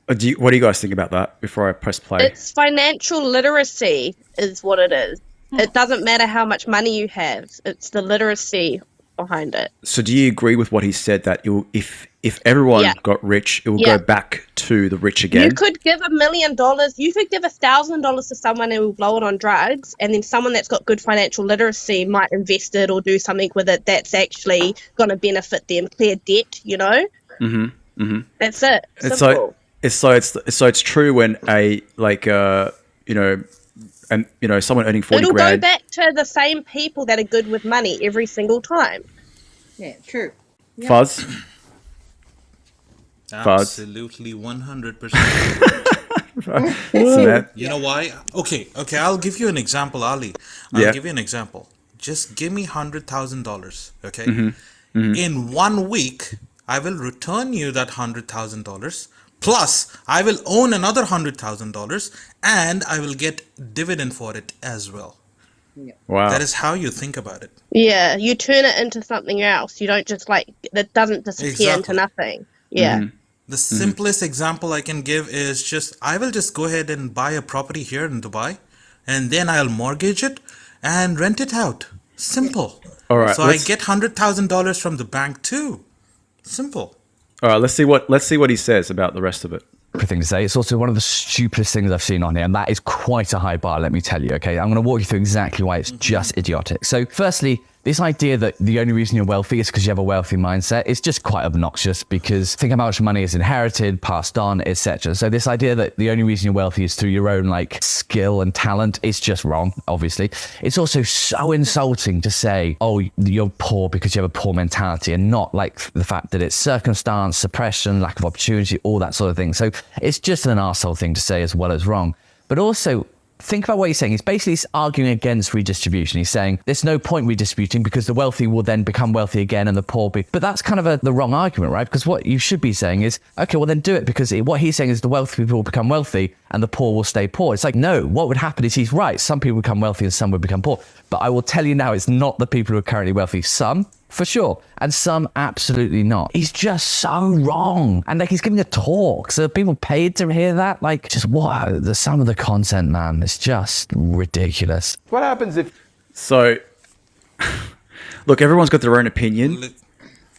What do you guys think about that before I press play? It's financial literacy is what it is. It doesn't matter how much money you have. It's the literacy behind it. So do you agree with what he said that if everyone got rich, it will go back to the rich again? You could give $1 million. You could give $1,000 to someone who will blow it on drugs, and then someone that's got good financial literacy might invest it or do something with it that's actually going to benefit them, clear debt. You know. Mm-hmm. Mm-hmm. That's it. Simple. It's true when someone earning 40 It'll grand. go back to the same people that are good with money every single time. Yeah, true. Yep. Fuzz? Absolutely 100%. You know why? Okay, I'll give you an example, Ali. I'll give you an example. Just give me $100,000, okay? Mm-hmm. Mm-hmm. In 1 week, I will return you that $100,000. Plus, I will own another $100,000 and I will get dividend for it as well. Wow. That is how you think about it. Yeah, you turn it into something else. You don't just that doesn't disappear into nothing. Yeah. Mm-hmm. The simplest example I can give is I will just go ahead and buy a property here in Dubai and then I'll mortgage it and rent it out. Simple. All right. So I get $100,000 from the bank too. Simple. All right, let's see what he says about the rest of it. Thing to say. It's also one of the stupidest things I've seen on here, and that is quite a high bar, let me tell you. Okay, I'm going to walk you through exactly why it's just idiotic. So firstly, this idea that the only reason you're wealthy is because you have a wealthy mindset is just quite obnoxious, because think how much money is inherited, passed on, etc. So this idea that the only reason you're wealthy is through your own skill and talent is just wrong, obviously. It's also so insulting to say, oh, you're poor because you have a poor mentality, and not the fact that it's circumstance, suppression, lack of opportunity, all that sort of thing. So it's just an arsehole thing to say as well as wrong. But also, think about what he's saying. He's basically arguing against redistribution. He's saying there's no point redistributing because the wealthy will then become wealthy again and the poor be... But that's kind of the wrong argument, right? Because what you should be saying is, okay, well then do it, because what he's saying is the wealthy people will become wealthy and the poor will stay poor. It's no, what would happen is he's right. Some people become wealthy and some would become poor. But I will tell you now, it's not the people who are currently wealthy. Some, for sure, and some absolutely not. He's just so wrong. And he's giving a talk, so people paid to hear that. Just what? Some of the content, man, it's just ridiculous. What happens if... So, look, everyone's got their own opinion.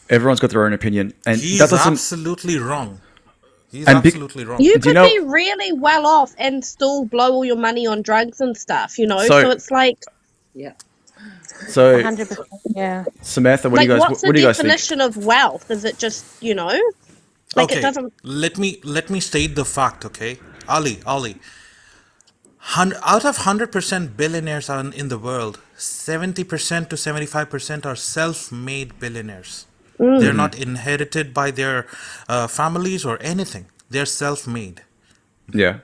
Everyone's got their own opinion. And he's that doesn't... absolutely wrong. He's absolutely wrong. You could be really well off and still blow all your money on drugs and stuff, So it's yeah. So, 100%, yeah. Samantha, what do you guys think? What's the definition of wealth? Is it just, okay. It doesn't... Let me state the fact, okay? Ali. Out of 100% billionaires in the world, 70% to 75% are self-made billionaires. They're not inherited by their families or anything. They're self-made. Yeah.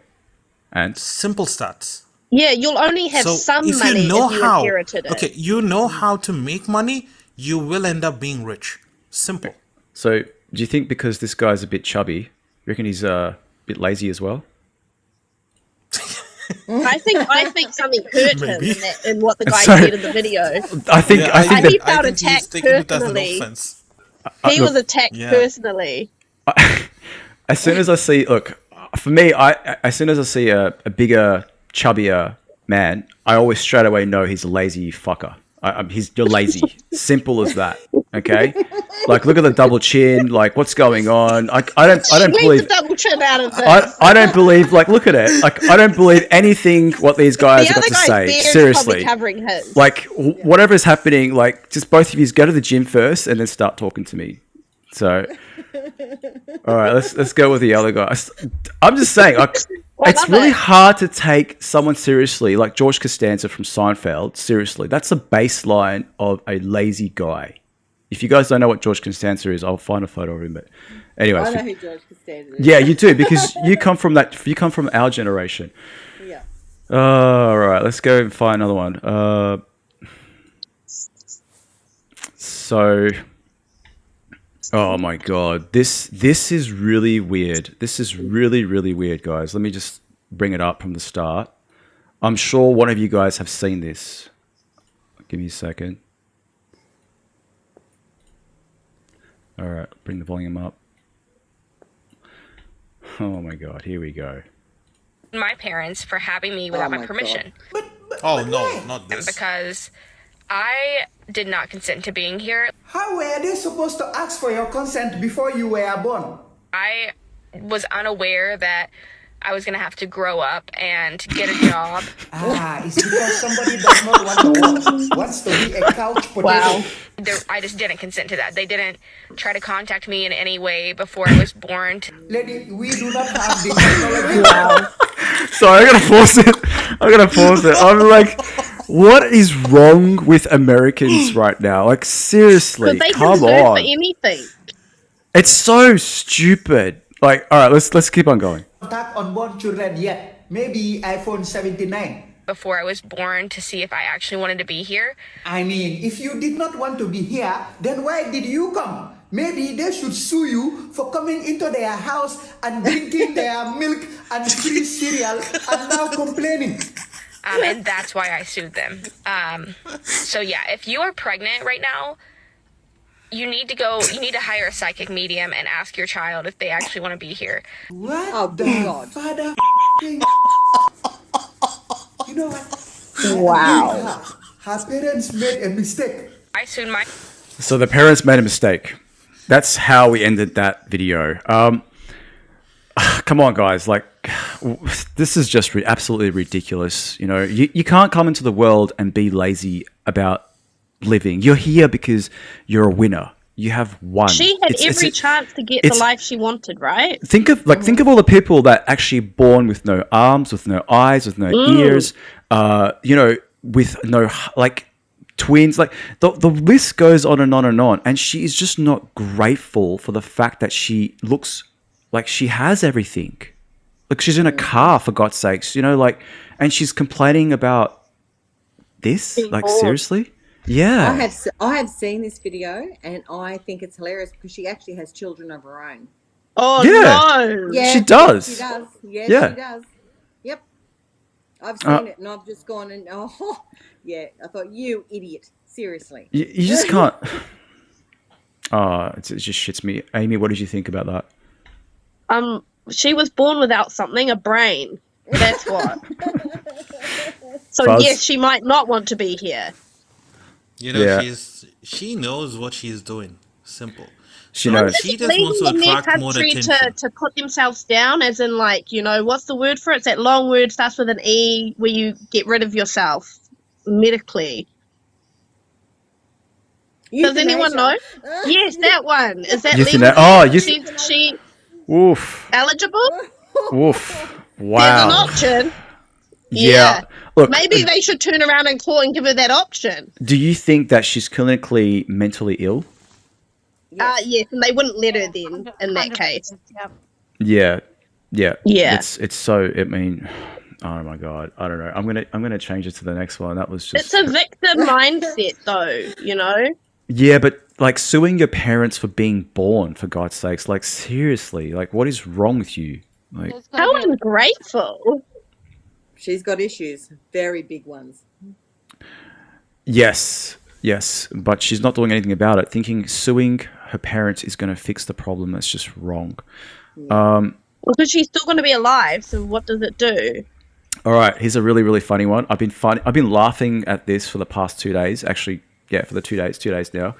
And? Simple stats. Yeah, you'll only have some money if you inherited it. Okay, you know how to make money, you will end up being rich. Simple. So, do you think because this guy's a bit chubby, you reckon he's a bit lazy as well? I think something hurt him in what the guy said in the video. I think he felt attacked personally. He was attacked personally. As soon as I see, for me, as soon as I see a bigger, chubbier man, I always straight away know he's a lazy fucker. You're lazy. Simple as that. Okay. Look at the double chin. What's going on? I don't believe the double chin out of this. I don't believe. Look at it. I don't believe anything what these guys have got to say. Seriously. Covering his. Whatever's happening. Just both of you go to the gym first and then start talking to me. So, all right, let's go with the other guys. I'm just saying, like, it's really hard to take someone seriously, like George Costanza from Seinfeld. Seriously, that's the baseline of a lazy guy. If you guys don't know what George Costanza is, I'll find a photo of him. But, anyways, I know who George Costanza is. yeah, you do because you come from that. You come from our generation. Yeah. All right, let's go and find another one. So, oh my god, this is really weird. This is really weird, guys. Let me just bring it up from the start. I'm sure one of you guys have seen this. Give me a second. All right, bring the volume up. Oh my god, here we go. My parents for having me without my permission. Oh no, not this. Because I did not consent to being here. How were they supposed to ask for your consent before you were born? I was unaware that I was going to have to grow up and get a job. It's because somebody does not want to work, wants to be a couch potato. Wow. I just didn't consent to that. They didn't try to contact me in any way before I was born. Lady, we do not have the technology. Wow. Sorry, I'm gonna pause it. I'm like, what is wrong with Americans right now? Like, seriously, But they come can sue on. for anything. It's so stupid. Like, all right, let's keep on going. Not unborn children yet. Maybe iPhone 79. Before I was born to see if I actually wanted to be here. I mean, if you did not want to be here, then why did you come? Maybe they should sue you for coming into their house and drinking their milk and free cereal and now complaining. And that's why I sued them. So yeah, if you are pregnant right now, you need to hire a psychic medium and ask your child if they actually want to be here. What? Oh, God. Father, you know what? Wow. Her parents made a mistake. I sued my... So the parents made a mistake. That's how we ended that video. Come on, guys. Like, this is just absolutely ridiculous. You know, you can't come into the world and be lazy about living. You're here because you're a winner. You have won. She had every chance to get the life she wanted, right? Think of all the people that actually born with no arms, with no eyes, with no ears, you know, with no twins. Like the list goes on and on and on. And she is just not grateful for the fact that she looks like she has everything. Like she's in a car, for God's sakes, you know, like, and she's complaining about this. Like, seriously? Yeah. I have seen this video and I think it's hilarious because she actually has children of her own. Oh no! Yeah, she does. She does. Yeah, Yeah. she does. Yep. I've seen it and I've just gone and yeah. I thought, you idiot. Seriously. You just can't. It just shits me. Amy, what did you think about that? She was born without something, a brain. That's what. So Fuzz? yes, she might not want to be here. You know, Yeah. she knows what she's doing. Simple. She knows. She just wants to in their attract more country attention. to put themselves down, as in, like, you know, what's the word for it? It's that long word, starts with an E, where you get rid of yourself medically. Does anyone know? Yes, that one. Is that legal? She Oof. eligible? Oof. There's an Wow. option. Yeah. Look, Maybe they should turn around and call and give her that option. do you think that she's clinically mentally ill? Yes, and they wouldn't let her then in that case. Yeah. Yeah. Yeah. It's so, I mean, oh my God. I don't know. I'm gonna change it to the next one. That was just. It's a victim mindset, though, you know? Yeah, but like suing your parents for being born, for God's sakes, like seriously, like what is wrong with you? Like, How ungrateful. She's got issues, very big ones. yes, but she's not doing anything about it. Thinking suing her parents is going to fix the problem, that's just wrong. Because she's still going to be alive, so what does it do? All right, here's a really funny one. I've been laughing at this for the past 2 days. Actually, yeah, for the 2 days now.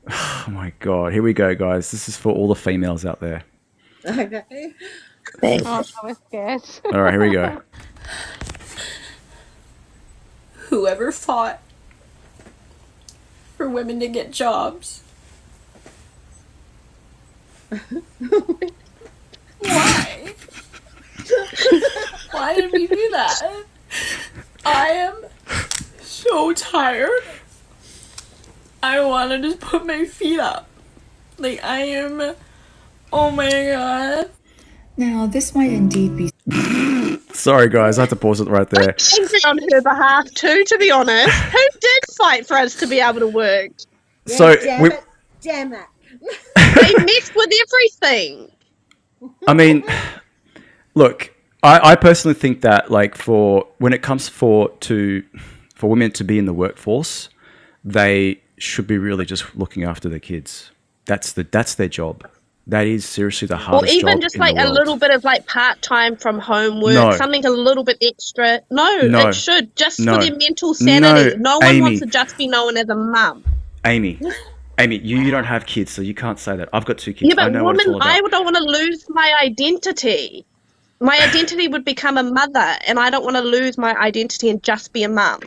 Oh my God, here we go, guys. This is for all the females out there. Okay. Oh, I was scared. All right, here we go. Whoever fought for women to get jobs Why? Why did we do that? I am so tired. I want to just put my feet up. Like, I am... Oh my god. Now, this might indeed be... Sorry, guys, I had to pause it right there. Angry on her behalf too, to be honest. Who did fight for us to be able to work? So damn it. Damn it. They messed with everything. I mean, look, I personally think that like for when it comes for women to be in the workforce, they should be really just looking after their kids. That's their job. That is seriously the Or hardest even job just in like the a world. little bit of like part-time from home work, No. something a little bit extra. No, No. it should, just No. for their mental sanity. No, No one wants Amy. to just be known as a mum. Amy, you don't have kids, so you can't say that. I've got 2 kids. Yeah, but I know what it's all woman, about. I don't want to lose my identity. My identity would become a mother, and I don't want to lose my identity and just be a mum.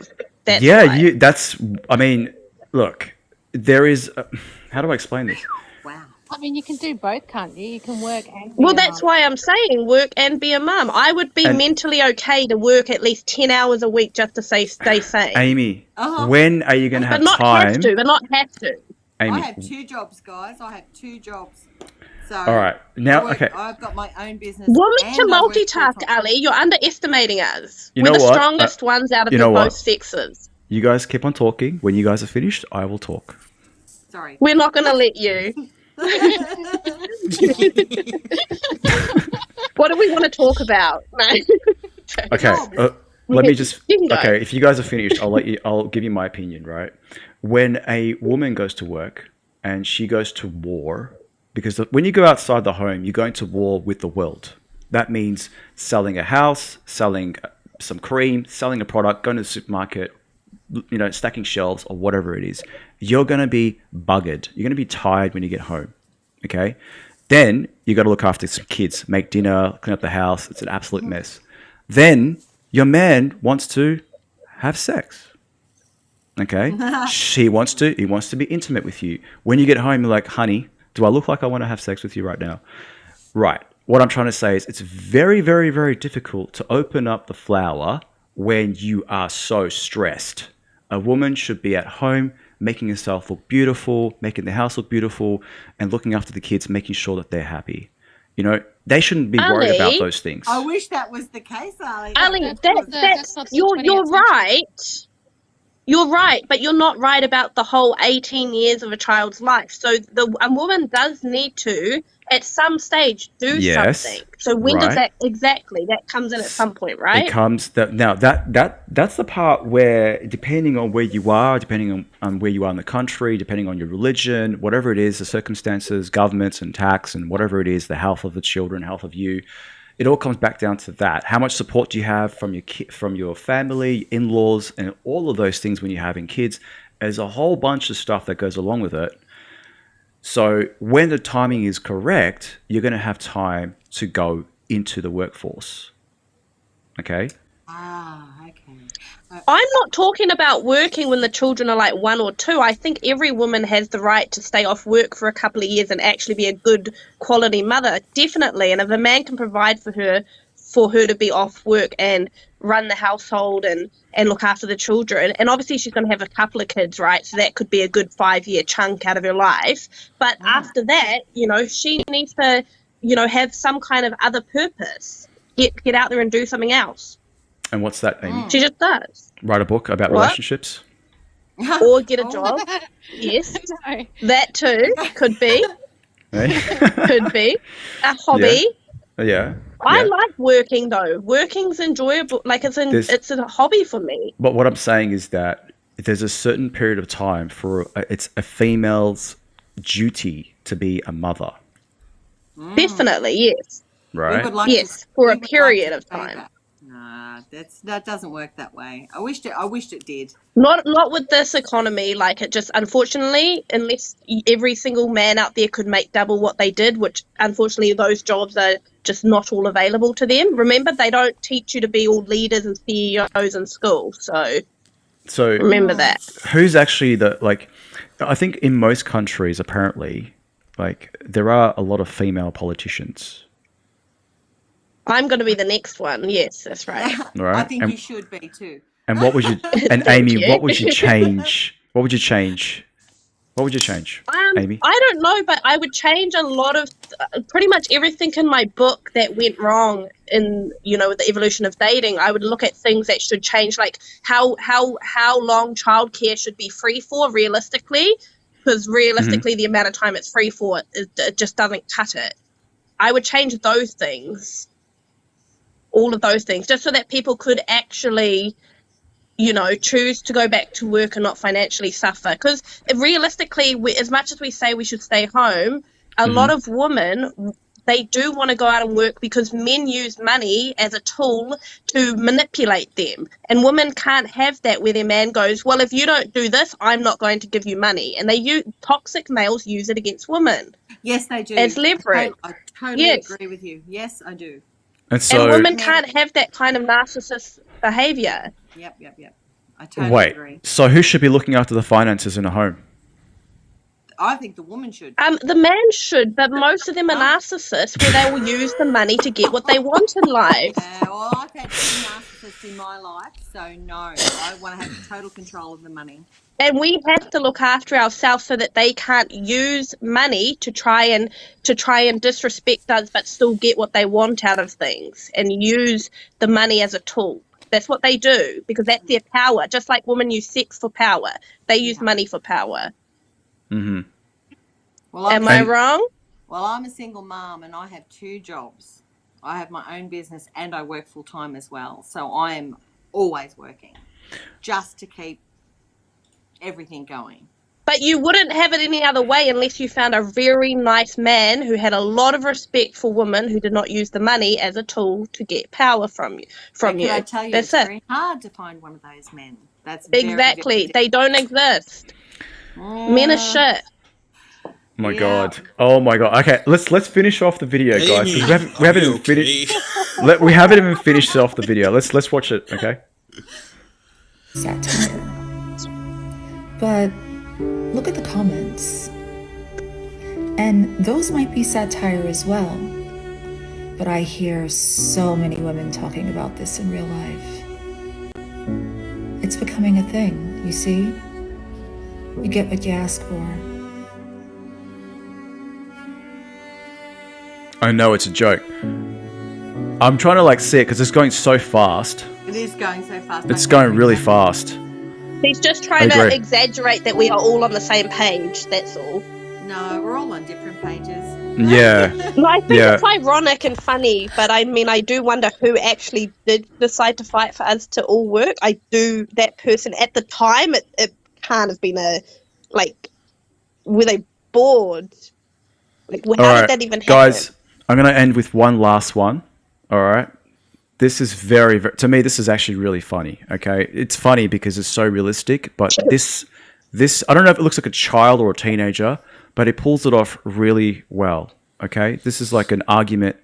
That's why. I mean, look, there is. How do I explain this? I mean, you can do both, can't you? You can work and be Well, a that's mum. why I'm saying work and be a mum. I would be And- mentally okay to work at least 10 hours a week just to stay sane. Amy, when are you going to have But not time? have to, but not have to. Amy. I have 2 jobs, guys. I have 2 jobs. So All right. Now, okay. I've got my own business. Women and can I work multitask, full-time. Ali. You're underestimating us. You We're know the what? strongest ones out of you the know what? both sexes. You guys keep on talking. When you guys are finished, I will talk. Sorry. We're not going to let you. What do we want to talk about? No. Okay. Let me just. You can go. Okay. If you guys are finished, I'll give you my opinion. Right. When a woman goes to work and she goes to war, because when you go outside the home, you're going to war with the world. That means selling a house, selling some cream, selling a product, going to the supermarket, stacking shelves or whatever it is. You're going to be buggered. You're going to be tired when you get home. Okay. Then you got to look after some kids, make dinner, clean up the house. It's an absolute mess. Then your man wants to have sex. Okay. He wants to be intimate with you. When you get home, you're like, honey, do I look like I want to have sex with you right now? Right. What I'm trying to say is it's very, very, very difficult to open up the flower when you are so stressed. A woman should be at home making herself look beautiful, making the house look beautiful, and looking after the kids, making sure that they're happy. They shouldn't be worried about Ali, those things. I wish that was the case, Ali. Ali, that's not the you're 20th right. You're right, but you're not right about the whole 18 years of a child's life. So a woman does need to, at some stage, do Yes, something. So when does right. that exactly? That comes in at some point, right? It comes that's the part where depending on where you are, depending on where you are in the country, depending on your religion, whatever it is, the circumstances, governments and tax and whatever it is, the health of the children, health of you, it all comes back down to that. How much support do you have from your family, in-laws, and all of those things when you're having kids? There's a whole bunch of stuff that goes along with it. So when the timing is correct, you're going to have time to go into the workforce. Okay? I'm not talking about working when the children are like 1 or 2. I think every woman has the right to stay off work for a couple of years and actually be a good quality mother, definitely. And if a man can provide for her to be off work and run the household and look after the children, and obviously she's going to have a couple of kids, right? So that could be a good 5-year chunk out of her life. But after that, she needs to, have some kind of other purpose. Get out there and do something else. And what's that, Amy? She just does. Write a book about What? relationships? Or get a job. Yes. That too. Could be. Eh? Could be. A hobby. Yeah. I like working though. Working's enjoyable. Like it's a hobby for me. But what I'm saying is that there's a certain period of time it's a female's duty to be a mother. Definitely, yes. Right? We would like yes, to, for we a would like period to of say time. that. Nah, that doesn't work that way. I wished it did. Not with this economy. Like it just, unfortunately, unless every single man out there could make double what they did, which unfortunately those jobs are just not all available to them. Remember, they don't teach you to be all leaders and CEOs in school. So remember that. Who's actually I think in most countries, apparently, Like, there are a lot of female politicians. I'm going to be the next one. Yes, that's right. Right? I think you should be too. And what would you? And Thank Amy, you. what would you change? What would you change? What would you change, Amy? I don't know, but I would change a lot of pretty much everything in my book that went wrong in, you know, the evolution of dating. I would look at things that should change, like how long childcare should be free for realistically, because realistically the amount of time it's free for it just doesn't cut it. I would change those things, all of those things, just so that people could actually, you know, choose to go back to work and not financially suffer. Because realistically, as much as we say we should stay home, a lot of women, they do want to go out and work because men use money as a tool to manipulate them. And women can't have that where their man goes, well, if you don't do this, I'm not going to give you money. And toxic males use it against women. Yes, they do. As leverage. I totally agree with you. Yes, I do. And so, and women can't have that kind of narcissist behavior. Yep. I totally agree. So who should be looking after the finances in a home? I think the woman should. The man should, but most of them are narcissists where they will use the money to get what they want in life. Well, I've had 2 narcissists in my life, so no, I want to have total control of the money. And we have to look after ourselves so that they can't use money to try and disrespect us, but still get what they want out of things and use the money as a tool. That's what they do because that's their power. Just like women use sex for power, they use money for power. Mm-hmm. Well, Am I wrong? Well, I'm a single mom and I have 2 jobs. I have my own business and I work full time as well. So I am always working just to keep everything going. But you wouldn't have it any other way unless you found a very nice man who had a lot of respect for women who did not use the money as a tool to get power from you. I tell you, it's very hard to find one of those men. That's exactly. They don't exist. Men are shit. My God. Oh my God. Okay, let's finish off the video, guys. 'Cause we haven't even finished. We haven't even finished off the video. Let's watch it. Okay. Satire. But look at the comments. And those might be satire as well. But I hear so many women talking about this in real life. It's becoming a thing, you see? You get what you ask for. I know it's a joke. I'm trying to see it because it's going so fast. It is going so fast. It's going really fast. He's just trying to exaggerate that we are all on the same page, that's all. No, we're all on different pages. Yeah. No, I think it's ironic and funny, but I mean, I do wonder who actually did decide to fight for us to all work. That person at the time, it can't have been were they bored? How did that even happen? Guys, I'm going to end with one last one. All right. This is very, to me, this is actually really funny. Okay. It's funny because it's so realistic, but this, I don't know if it looks like a child or a teenager, but it pulls it off really well. Okay. This is like an argument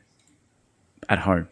at home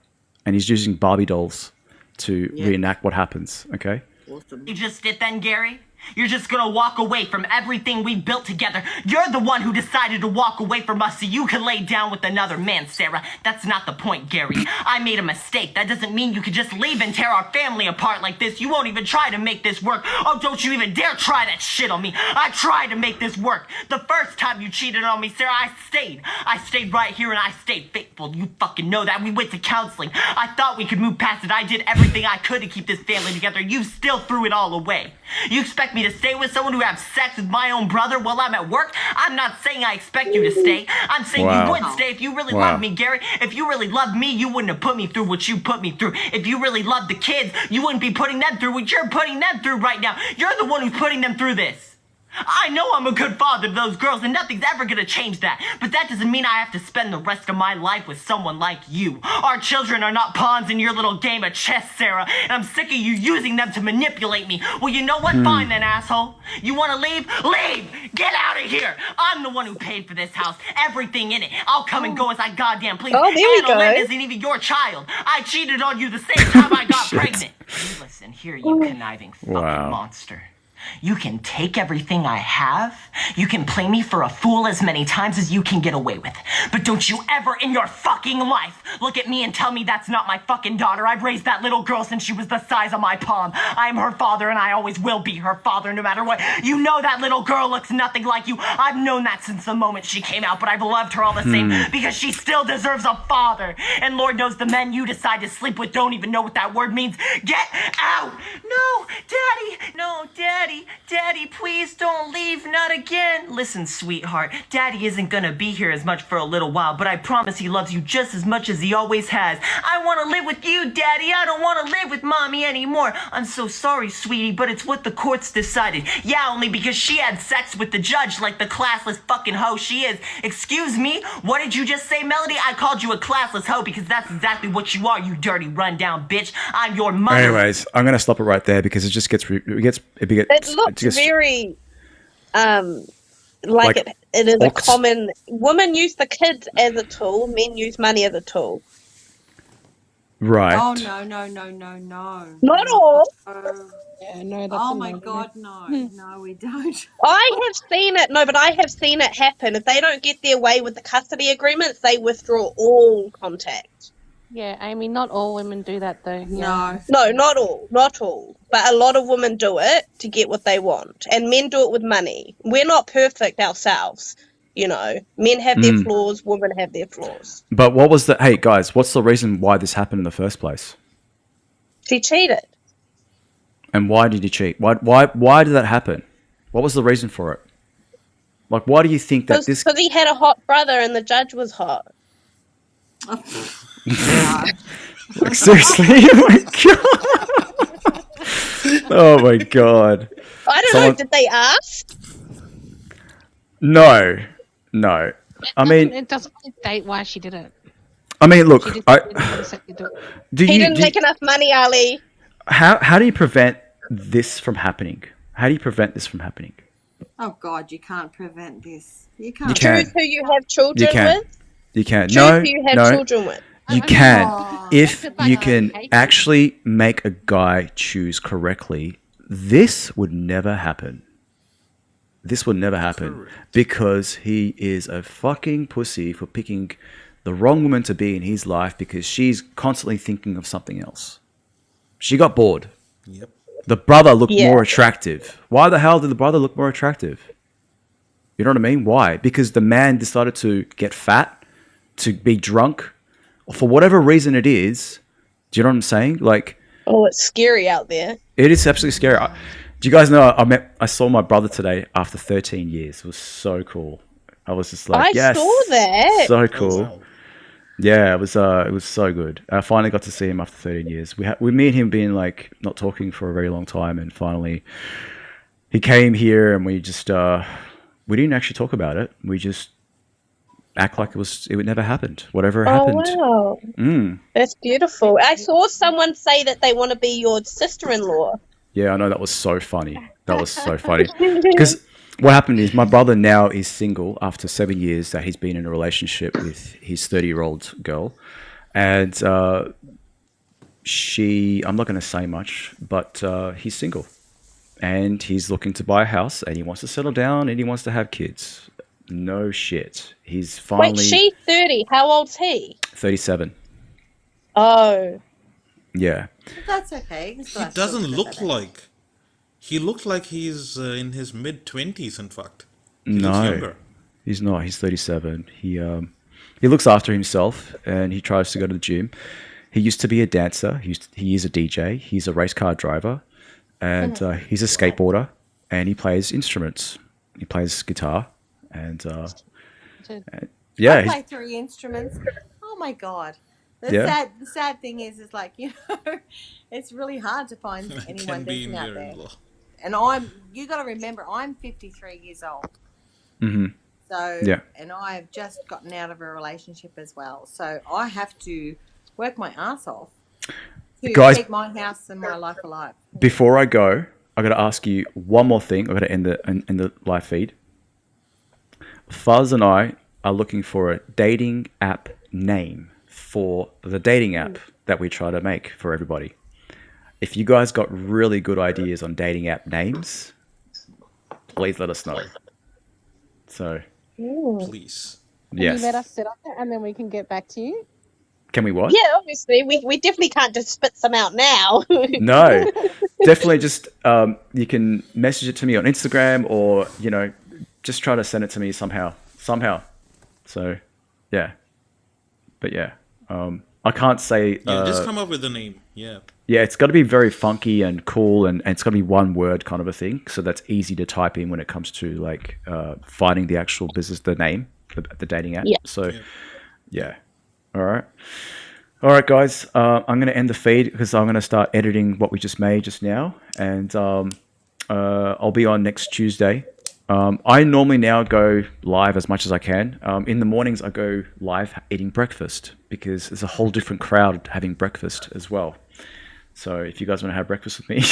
and he's using Barbie dolls to reenact what happens. Okay. Awesome. You just did then, Gary? You're just gonna walk away from everything we built together. You're the one who decided to walk away from us so you can lay down with another man, Sarah. That's not the point, Gary. I made a mistake. That doesn't mean you could just leave and tear our family apart like this. You won't even try to make this work. Oh, don't you even dare try that shit on me. I tried to make this work. The first time you cheated on me, Sarah, I stayed. I stayed right here and I stayed faithful. You fucking know that. We went to counseling. I thought we could move past it. I did everything I could to keep this family together. You still threw it all away. You expect me to stay with someone who has sex with my own brother while I'm at work? I'm not saying I expect you to stay. I'm saying you wouldn't stay if you really loved me, Gary. If you really loved me, you wouldn't have put me through what you put me through. If you really loved the kids, you wouldn't be putting them through what you're putting them through right now. You're the one who's putting them through this. I know I'm a good father to those girls and nothing's ever gonna change that. But that doesn't mean I have to spend the rest of my life with someone like you. Our children are not pawns in your little game of chess, Sarah. And I'm sick of you using them to manipulate me. Well, you know what? Fine then, asshole. You wanna leave? Leave! Get out of here! I'm the one who paid for this house. Everything in it. I'll come and go as I goddamn please. Oh, there we go. Lynn isn't even your child. I cheated on you the same time I got pregnant. You listen, here, you conniving fucking monster. You can take everything I have. You can play me for a fool as many times as you can get away with. But don't you ever in your fucking life look at me and tell me that's not my fucking daughter. I've raised that little girl since she was the size of my palm. I'm her father and I always will be her father no matter what. You know that little girl looks nothing like you. I've known that since the moment she came out, but I've loved her all the same because she still deserves a father. And Lord knows the men you decide to sleep with don't even know what that word means. Get out! No, Daddy! No, Daddy, please don't leave, not again. Listen, sweetheart, Daddy isn't gonna be here as much for a little while, but I promise he loves you just as much as he always has. I wanna live with you, Daddy. I don't wanna live with Mommy anymore. I'm so sorry, sweetie, but it's what the courts decided. Yeah, only because she had sex with the judge like the classless fucking hoe she is. Excuse me? What did you just say, Melody? I called you a classless hoe because that's exactly what you are, you dirty rundown bitch. I'm your mother. Anyways, I'm gonna stop it right there because it just gets It looks very, like it is a common. Women use the kids as a tool. Men use money as a tool. right. Oh no. Not all. Yeah, no, that's Oh a my no. God, no, we don't. I have seen it. No, but I have seen it happen. If they don't get their way with the custody agreements, they withdraw all contact. Yeah, Amy, not all women do that though. Yeah. No, not all. But a lot of women do it to get what they want. And men do it with money. We're not perfect ourselves, you know. Men have their flaws, women have their flaws. But what was the... Hey, guys, what's the reason why this happened in the first place? She cheated. And why did he cheat? Why did that happen? What was the reason for it? Like, why do you think that this... Because he had a hot brother and the judge was hot. Like, seriously? Oh my god. I don't know, did they ask? No. I mean, It doesn't state why she did it. I mean, look, She just I didn't say to do it. He didn't make enough money, Ali. how do you prevent this from happening? How do you prevent this from happening? Oh God, you can't prevent this. You You can't. can. Choose who you have children You can. with. You can. Choose No, who you have no. children with. You can. If you can actually make a guy choose correctly, this would never happen. This would never happen because he is a fucking pussy for picking the wrong woman to be in his life because she's constantly thinking of something else. She got bored. Yep. The brother looked more attractive. Why the hell did the brother look more attractive? You know what I mean? Why? Because the man decided to get fat, to be drunk, or for whatever reason it is. Do you know what I'm saying? Like, oh, it's scary out there. it is absolutely scary. Do you guys know I saw my brother today after 13 years. It was so cool. I was just like, I yes, saw that. so cool. Yeah, it was so good. I finally got to see him after 13 years. Me and him been like not talking for a very long time, and finally he came here, and we just we didn't actually talk about it. We just act like it never happened. Whatever happened. Oh wow, that's beautiful. I saw someone say that they want to be your sister-in-law. Yeah, I know, that was so funny. That was so funny because what happened is my brother now is single after 7 years that he's been in a relationship with his 30-year-old girl, and I'm not going to say much, but he's single, and he's looking to buy a house, and he wants to settle down, and he wants to have kids. No shit. He's finally... Wait, she's 30. How old's he? 37. Oh. Yeah. That's okay. He doesn't look like... He looks like he's in his mid-20s, in fact. He looks younger. He's not. He's 37. He looks after himself, and he tries to go to the gym. He used to be a dancer. He is a DJ. He's a race car driver, and he's a skateboarder, and he plays instruments. He plays guitar, and yeah. I play 3 instruments. Oh my God. The sad thing is like, you know, it's really hard to find anyone decent out there. And you got to remember, I'm 53 years old. Mm-hmm. So, and I have just gotten out of a relationship as well. So I have to work my ass off to keep my house and my life alive. Before I go, I got to ask you one more thing. I got to end the live feed. Fuzz and I are looking for a dating app name for the dating app that we try to make for everybody. If you guys got really good ideas on dating app names, please let us know. So, Please. Can you let yes. us sit on it and then we can get back to you? Can we what? Yeah, obviously. We definitely can't just spit some out now. No, definitely just you can message it to me on Instagram or, just try to send it to me somehow. So, yeah. But yeah, I can't say. Yeah, just come up with a name. Yeah. Yeah, it's got to be very funky and cool, and it's got to be one word kind of a thing. So that's easy to type in when it comes to like finding the actual business, the name, the dating app. Yeah. So, yeah. All right. All right, guys. I'm going to end the feed because I'm going to start editing what we just made just now, and I'll be on next Tuesday. I normally now go live as much as I can. In the mornings, I go live eating breakfast because there's a whole different crowd having breakfast as well. So if you guys want to have breakfast with me,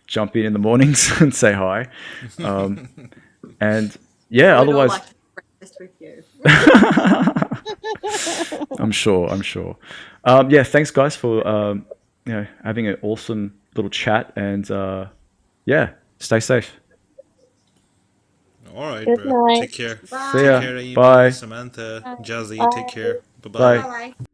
jump in the mornings and say hi. And yeah, We'd all otherwise, like to have breakfast with you. I'm sure. Yeah, thanks guys for having an awesome little chat, and yeah, stay safe. All right, Good bro. night. Take care. See Take ya. care, Amy, Bye. Samantha, Bye. Jazzy. Bye. Take care. Bye-bye. Bye. Bye.